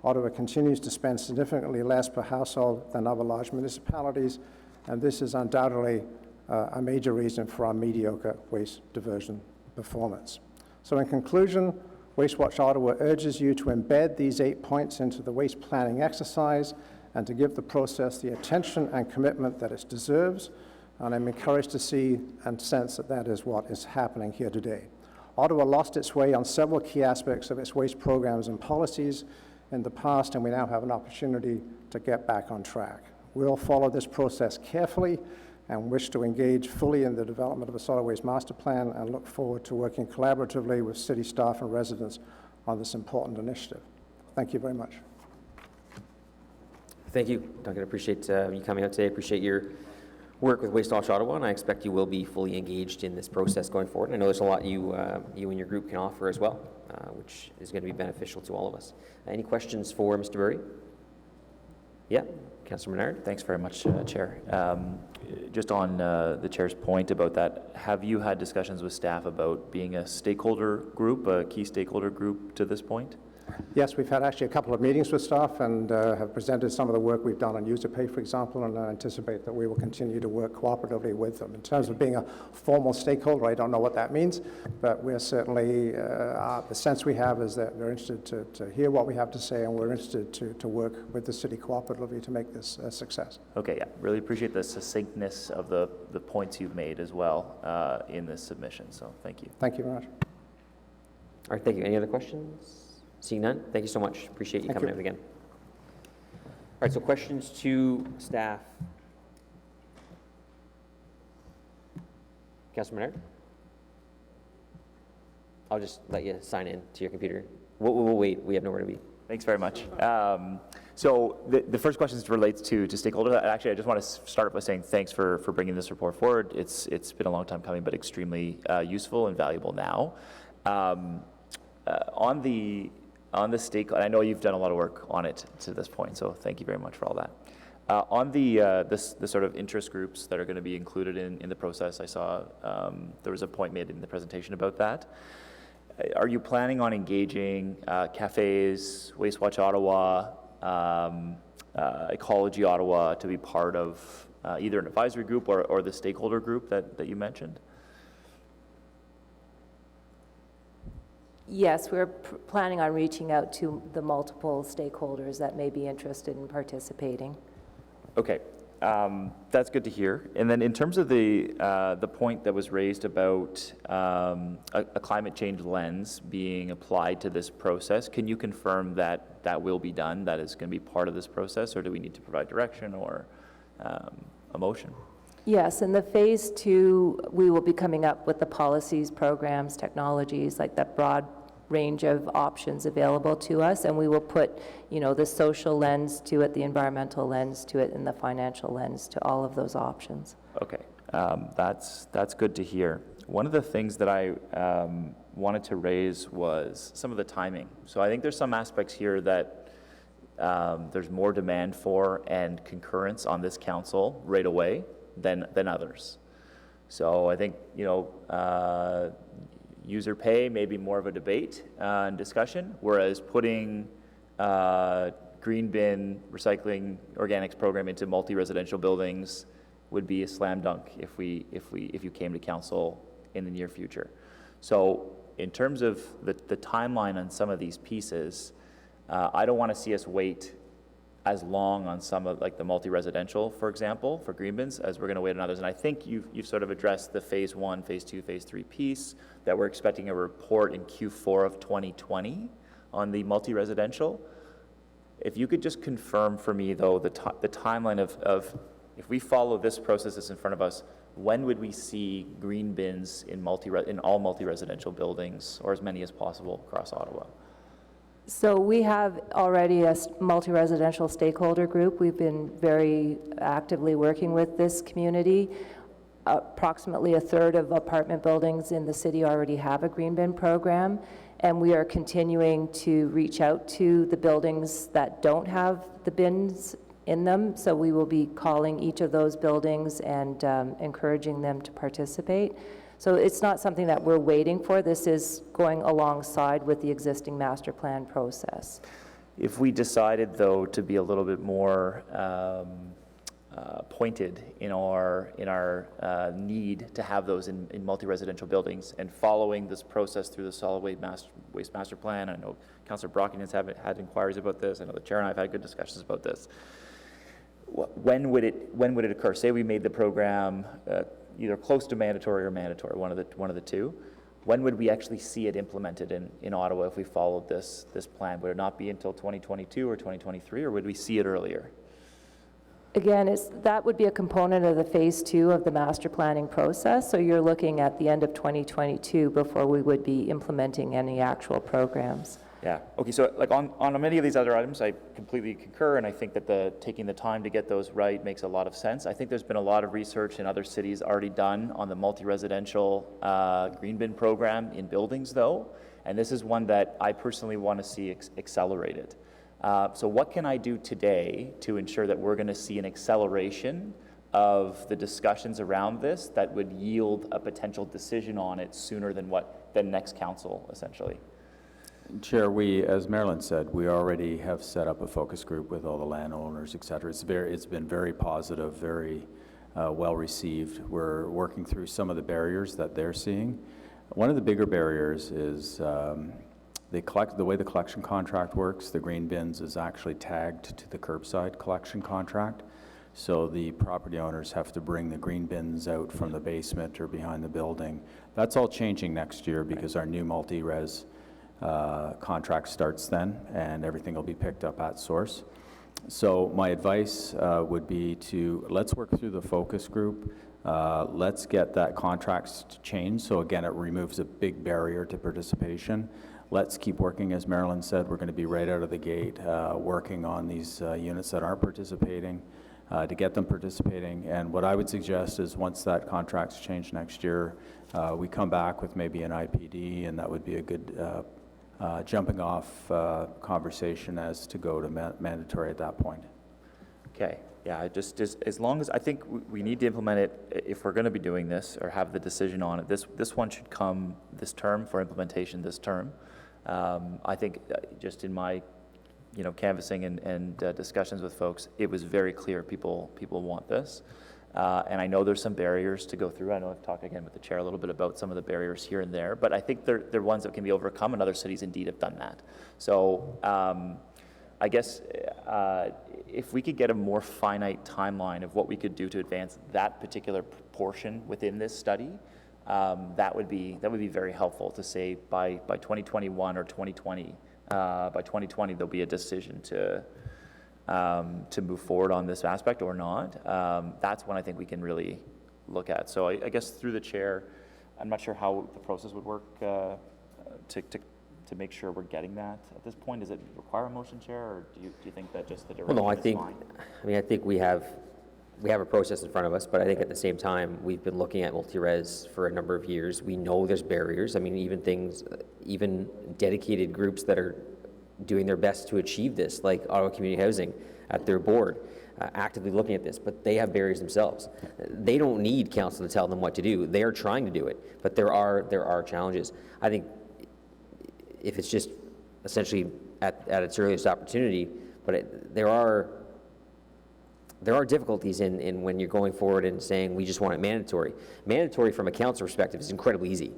Ottawa continues to spend significantly less per household than other large municipalities, and this is undoubtedly a major reason for our mediocre waste diversion performance. So in conclusion, WasteWatch Ottawa urges you to embed these 8 points into the waste planning exercise and to give the process the attention and commitment that it deserves. And I'm encouraged to see and sense that that is what is happening here today. Ottawa lost its way on several key aspects of its waste programs and policies in the past, and we now have an opportunity to get back on track. We'll follow this process carefully and wish to engage fully in the development of a solid waste master plan and look forward to working collaboratively with city staff and residents on this important initiative. Thank you very much. Thank you, Duncan. I appreciate you coming out today. I appreciate your work with WasteWatch Ottawa, and I expect you will be fully engaged in this process going forward. I know there's a lot you and your group can offer as well, which is going to be beneficial to all of us. Any questions for Mr. Burry? Yeah, Councillor Menard? Thanks very much, Chair. Just on the Chair's point about that, have you had discussions with staff about being a stakeholder group, a key stakeholder group to this point? Yes, we've had actually a couple of meetings with staff and have presented some of the work we've done on user pay, for example, and I anticipate that we will continue to work cooperatively with them. In terms of being a formal stakeholder, I don't know what that means, but we're certainly, the sense we have is that they're interested to hear what we have to say, and we're interested to work with the city cooperatively to make this a success. Okay, yeah, really appreciate the succinctness of the points you've made as well in this submission, so thank you. Thank you very much. All right, thank you. Any other questions? Seeing none, thank you so much. Appreciate you coming up again. All right, so questions to staff. Councillor Menard? I'll just let you sign in to your computer. We'll wait. We have nowhere to be. Thanks very much. So the first question relates to stakeholders. Actually, I just want to start by saying thanks for bringing this report forward. It's been a long time coming, but extremely useful and valuable now. On the stake, I know you've done a lot of work on it to this point, so thank you very much for all that. On the sort of interest groups that are going to be included in the process, I saw there was a point made in the presentation about that. Are you planning on engaging cafes, Waste Watch Ottawa, Ecology Ottawa to be part of either an advisory group or the stakeholder group that you mentioned? Yes, we're planning on reaching out to the multiple stakeholders that may be interested in participating. Okay, that's good to hear. And then in terms of the point that was raised about a climate change lens being applied to this process, can you confirm that that will be done, that is going to be part of this process, or do we need to provide direction or a motion? Yes, in the phase 2, we will be coming up with the policies, programs, technologies, like that broad range of options available to us, and we will put, the social lens to it, the environmental lens to it, and the financial lens to all of those options. Okay, that's good to hear. One of the things that I wanted to raise was some of the timing. So I think there's some aspects here that there's more demand for and concurrence on this council right away than others. So I think, user pay may be more of a debate and discussion, whereas putting green bin recycling organics program into multi-residential buildings would be a slam dunk if you came to council in the near future. So in terms of the timeline on some of these pieces, I don't want to see us wait as long on some of like the multi-residential, for example, for green bins, as we're going to wait on others. And I think you've sort of addressed the phase 1, phase 2, phase 3 piece, that we're expecting a report in Q4 of 2020 on the multi-residential. If you could just confirm for me, though, the timeline of if we follow this process that's in front of us, when would we see green bins in all multi-residential buildings, or as many as possible across Ottawa? So we have already a multi-residential stakeholder group. We've been very actively working with this community. Approximately a third of apartment buildings in the city already have a green bin program, and we are continuing to reach out to the buildings that don't have the bins in them. So we will be calling each of those buildings and encouraging them to participate. So it's not something that we're waiting for. This is going alongside with the existing master plan process. If we decided, though, to be a little bit more pointed in our need to have those in multi-residential buildings, and following this process through the solid waste master plan, I know Councillor Brockton has had inquiries about this. I know the chair and I have had good discussions about this. When would it occur? Say we made the program either close to mandatory or mandatory, one of the two. When would we actually see it implemented in Ottawa if we followed this plan? Would it not be until 2022 or 2023, or would we see it earlier? Again, that would be a component of the phase 2 of the master planning process. So you're looking at the end of 2022 before we would be implementing any actual programs. Yeah. Okay. So, like on many of these other items, I completely concur, and I think that taking the time to get those right makes a lot of sense. I think there's been a lot of research in other cities already done on the multi-residential green bin program in buildings, though, and this is one that I personally want to see accelerated. So what can I do today to ensure that we're going to see an acceleration of the discussions around this that would yield a potential decision on it sooner than next council, essentially? Chair, as Marilyn said, we already have set up a focus group with all the landowners, et cetera. It's been very positive, very well received. We're working through some of the barriers that they're seeing. One of the bigger barriers is the way the collection contract works. The green bins is actually tagged to the curbside collection contract. So the property owners have to bring the green bins out from the basement or behind the building. That's all changing next year because our new multi-res contract starts then, and everything will be picked up at source. So my advice would be let's work through the focus group. Let's get that contract changed. So again, it removes a big barrier to participation. Let's keep working, as Marilyn said. We're going to be right out of the gate working on these units that aren't participating to get them participating. And what I would suggest is once that contract's changed next year, we come back with maybe an IPD, and that would be a good jumping off conversation as to go to mandatory at that point. Okay, yeah, just as long as, I think we need to implement it if we're going to be doing this or have the decision on it. This one should come this term for implementation this term. I think just in my canvassing and discussions with folks, it was very clear people want this. And I know there's some barriers to go through. I know I've talked again with the chair a little bit about some of the barriers here and there, but I think they're ones that can be overcome, and other cities indeed have done that. So I guess if we could get a more finite timeline of what we could do to advance that particular portion within this study, that would be very helpful to say by 2021 or 2020. By 2020, there'll be a decision to move forward on this aspect or not. That's when I think we can really look at. So I guess through the chair, I'm not sure how the process would work to make sure we're getting that at this point. Does it require a motion, Chair, or do you think that just the direction is fine? I think we have a process in front of us, but I think at the same time, we've been looking at multi-res for a number of years. We know there's barriers. I mean, even dedicated groups that are doing their best to achieve this, like Ottawa Community Housing at their board, actively looking at this, but they have barriers themselves. They don't need council to tell them what to do. They are trying to do it, but there are challenges. I think if it's just essentially at its earliest opportunity, but there are difficulties in when you're going forward and saying we just want it mandatory. Mandatory from a council perspective is incredibly easy.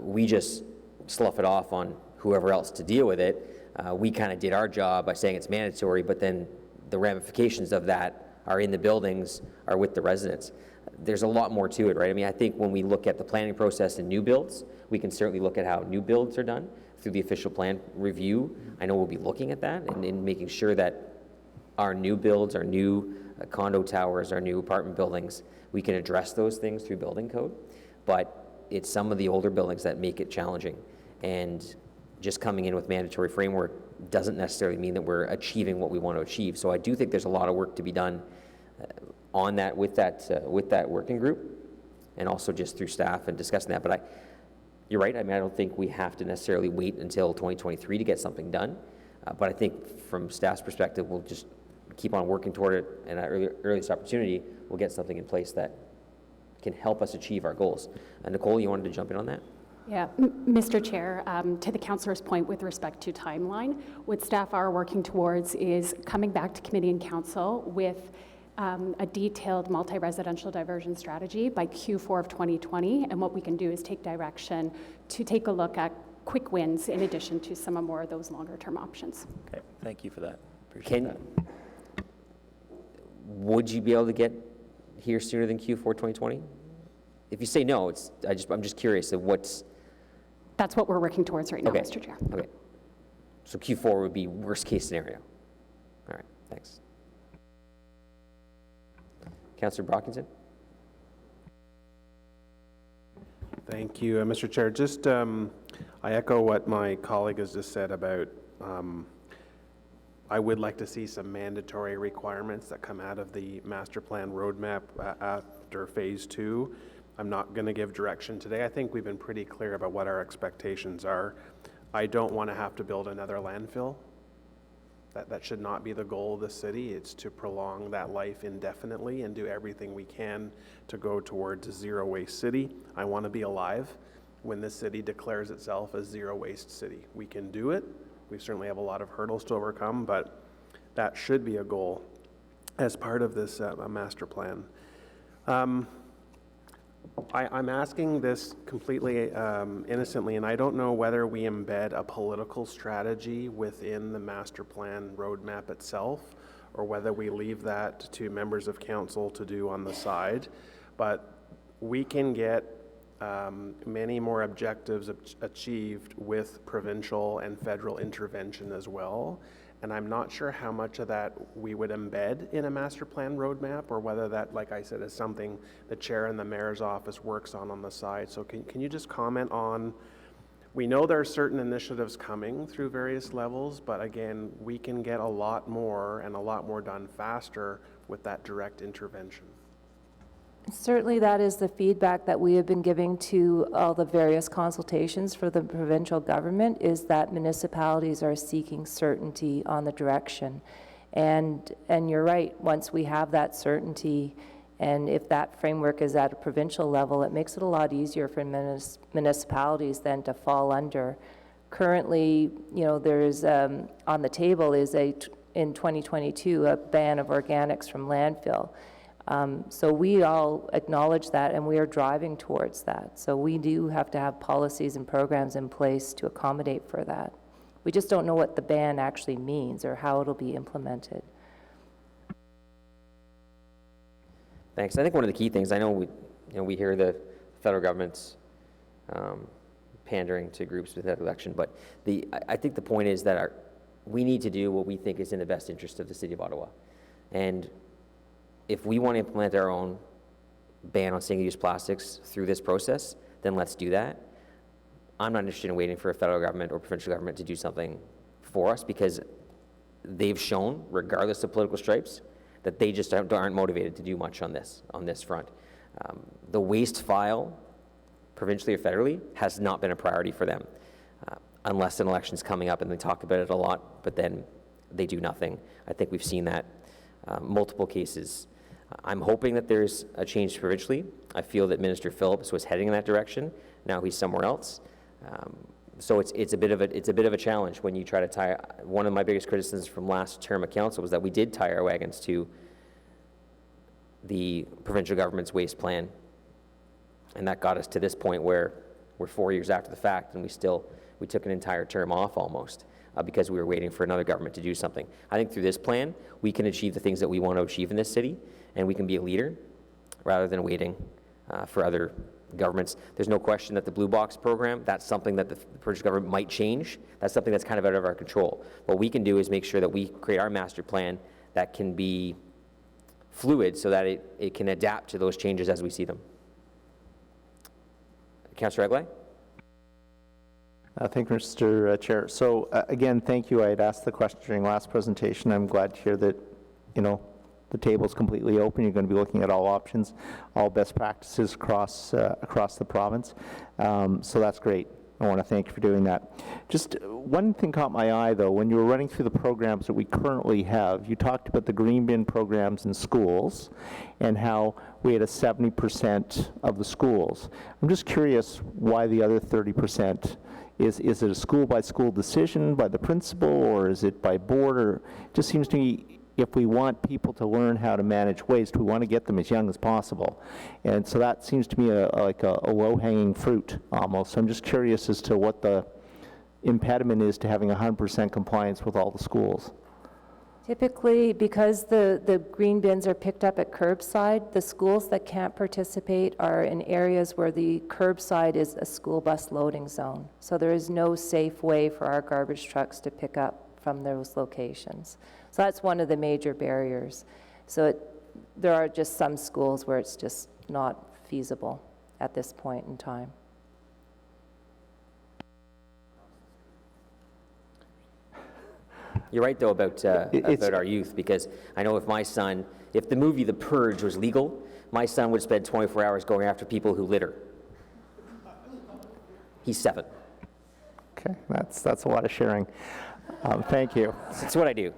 We just slough it off on whoever else to deal with it. We kind of did our job by saying it's mandatory, but then the ramifications of that are in the buildings, are with the residents. There's a lot more to it, right? I mean, I think when we look at the planning process in new builds, we can certainly look at how new builds are done through the official plan review. I know we'll be looking at that and making sure that our new builds, our new condo towers, our new apartment buildings, we can address those things through building code. But it's some of the older buildings that make it challenging. And just coming in with mandatory framework doesn't necessarily mean that we're achieving what we want to achieve. So I do think there's a lot of work to be done on that with that working group, and also just through staff and discussing that. But you're right. I mean, I don't think we have to necessarily wait until 2023 to get something done. But I think from staff's perspective, we'll just keep on working toward it, and at earliest opportunity, we'll get something in place that can help us achieve our goals. Nicole, you wanted to jump in on that? Yeah, Mr. Chair, to the councillor's point with respect to timeline, what staff are working towards is coming back to committee and council with a detailed multi-residential diversion strategy by Q4 of 2020, and what we can do is take direction to take a look at quick wins in addition to some of more of those longer term options. Okay, thank you for that. Appreciate that. Would you be able to get here sooner than Q4 2020? If you say no, I'm just curious of what's... That's what we're working towards right now, okay. Mr. Chair. Okay. So Q4 would be worst case scenario. All right, thanks. Councillor Brockington? Thank you, Mr. Chair. Just, I echo what my colleague has just said about, I would like to see some mandatory requirements that come out of the master plan roadmap after phase 2. I'm not going to give direction today. I think we've been pretty clear about what our expectations are. I don't want to have to build another landfill. That should not be the goal of the city. It's to prolong that life indefinitely and do everything we can to go towards a zero waste city. I want to be alive when this city declares itself a zero waste city. We can do it. We certainly have a lot of hurdles to overcome, but that should be a goal as part of this master plan. I'm asking this completely innocently, and I don't know whether we embed a political strategy within the master plan roadmap itself, or whether we leave that to members of council to do on the side. But we can get many more objectives achieved with provincial and federal intervention as well. And I'm not sure how much of that we would embed in a master plan roadmap, or whether that, like I said, is something the chair and the mayor's office works on the side. So can you just comment on, we know there are certain initiatives coming through various levels, but again, we can get a lot more and a lot more done faster with that direct intervention. Certainly that is the feedback that we have been giving to all the various consultations for the provincial government, is that municipalities are seeking certainty on the direction. And you're right, once we have that certainty, and if that framework is at a provincial level, it makes it a lot easier for municipalities then to fall under. Currently, you know, there's on the table is in 2022 a ban of organics from landfill. So we all acknowledge that, and we are driving towards that. So we do have to have policies and programs in place to accommodate for that. We just don't know what the ban actually means or how it'll be implemented. Thanks. I think one of the key things, I know we hear the federal government's pandering to groups with that election, but I think the point is that we need to do what we think is in the best interest of the City of Ottawa. And if we want to implement our own ban on single-use plastics through this process, then let's do that. I'm not interested in waiting for a federal government or provincial government to do something for us, because they've shown, regardless of political stripes, that they just aren't motivated to do much on this front. The waste file, provincially or federally, has not been a priority for them, unless an election's coming up and they talk about it a lot, but then they do nothing. I think we've seen that multiple cases. I'm hoping that there's a change provincially. I feel that Minister Phillips was heading in that direction. Now he's somewhere else. So it's a bit of a challenge when you try to tie. One of my biggest criticisms from last term of council was that we did tie our wagons to the provincial government's waste plan, and that got us to this point where we're 4 years after the fact, and we took an entire term off almost. Because we were waiting for another government to do something. I think through this plan, we can achieve the things that we want to achieve in this city, and we can be a leader rather than waiting for other governments. There's no question that the Blue Box program, that's something that the provincial government might change. That's something that's kind of out of our control. What we can do is make sure that we create our master plan that can be fluid so that it can adapt to those changes as we see them. Councillor Egley? Thank you, Mr. Chair. So again, thank you. I had asked the question during last presentation. I'm glad to hear that, the table is completely open. You're going to be looking at all options, all best practices across the province. So that's great. I want to thank you for doing that. Just one thing caught my eye, though. When you were running through the programs that we currently have, you talked about the green bin programs in schools and how we had a 70% of the schools. I'm just curious why the other 30%. Is it a school-by-school decision by the principal, or is it by board? Or it just seems to me, if we want people to learn how to manage waste, we want to get them as young as possible. And so that seems to me like a low-hanging fruit almost. So I'm just curious as to what the impediment is to having 100% compliance with all the schools. Typically, because the green bins are picked up at curbside, the schools that can't participate are in areas where the curbside is a school bus loading zone. So there is no safe way for our garbage trucks to pick up from those locations. So that's one of the major barriers. So there are just some schools where it's just not feasible at this point in time. You're right, though, about our youth, because I know if the movie The Purge was legal, my son would spend 24 hours going after people who litter. He's 7. Okay, that's a lot of sharing. Thank you. It's what I do.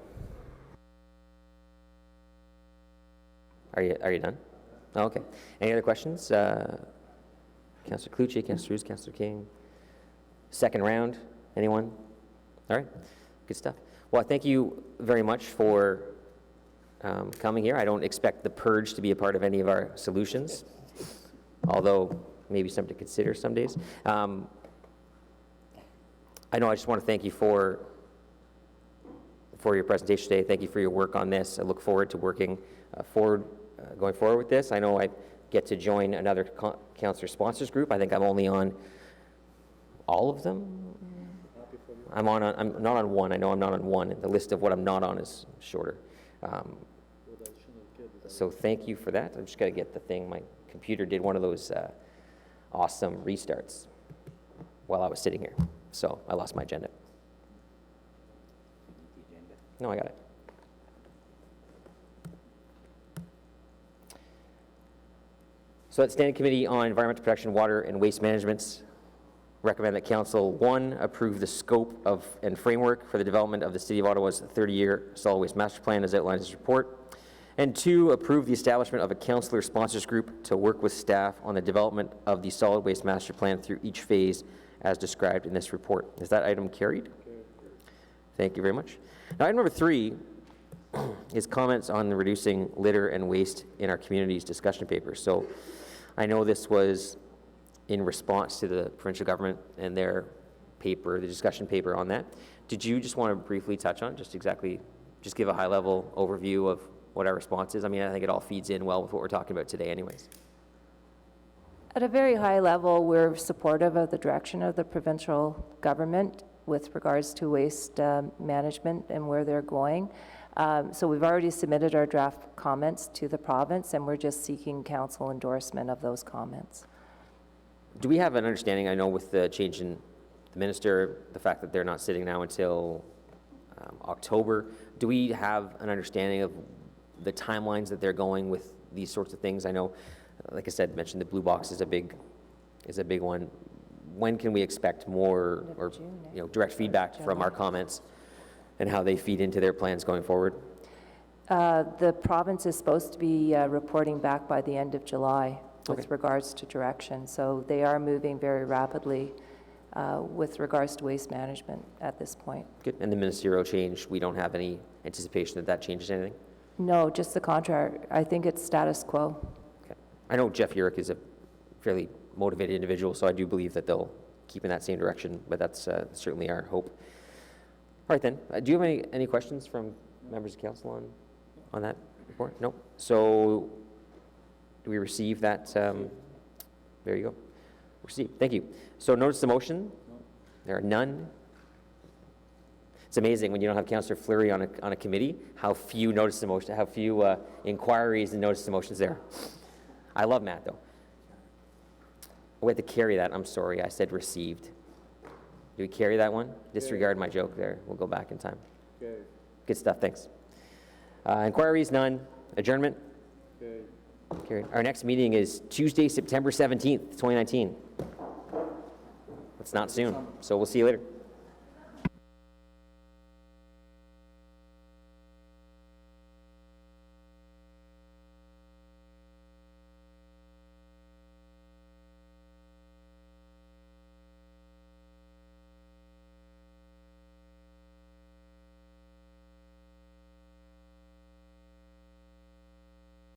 Are you done? Oh, okay. Any other questions? Councillor Clucci, Councillor Roos, Councillor King. Second round, anyone? All right, good stuff. Well, thank you very much for coming here. I don't expect the purge to be a part of any of our solutions, although maybe something to consider some days. I know I just want to thank you for your presentation today. Thank you for your work on this. I look forward to working going forward with this. I know I get to join another councillor sponsors group. I think I'm only on all of them. I'm not on one. I know I'm not on one. The list of what I'm not on is shorter. So thank you for that. I'm just going to get the thing. My computer did one of those awesome restarts while I was sitting here. So I lost my agenda. No, I got it. So at Standing Committee on Environmental Protection, Water and Waste Management, recommend that Council, 1, approve the scope of and framework for the development of the City of Ottawa's 30-year solid waste master plan as outlined in this report, and 2, approve the establishment of a councillor sponsors group to work with staff on the development of the solid waste master plan through each phase as described in this report. Is that item carried? Thank you very much. Now, item number 3 is comments on the reducing litter and waste in our community's discussion paper. So I know this was in response to the provincial government and their paper, the discussion paper on that. Did you just want to briefly touch on just give a high-level overview of what our response is? I mean, I think it all feeds in well with what we're talking about today anyways. At a very high level, we're supportive of the direction of the provincial government with regards to waste management and where they're going. So we've already submitted our draft comments to the province, and we're just seeking council endorsement of those comments. Do we have an understanding, I know with the change in the minister, the fact that they're not sitting now until October, do we have an understanding of the timelines that they're going with these sorts of things? I know, like I said, mentioned the blue box is a big one. When can we expect more or direct feedback from our comments and how they feed into their plans going forward? The province is supposed to be reporting back by the end of July with regards to direction. So they are moving very rapidly with regards to waste management at this point. Good. And the ministerial change, we don't have any anticipation that changes anything? No, just the contrary. I think it's status quo. Okay. I know Jeff Urick is a fairly motivated individual, so I do believe that they'll keep in that same direction, but that's certainly our hope. All right then, do you have any questions from members of council on that report? No. So do we receive that? There you go. Received. Thank you. So notice the motion. There are none. It's amazing when you don't have Councillor Fleury on a committee, how few notice the motion, how few inquiries and notice the motions there. I love Matt though. We had to carry that. I'm sorry, I said received. Do we carry that one? Disregard my joke there. We'll go back in time. Okay. Good stuff, thanks. Inquiries, none. Adjournment? Okay. Carried. Our next meeting is Tuesday, September 17th, 2019. It's not soon, so we'll see you later.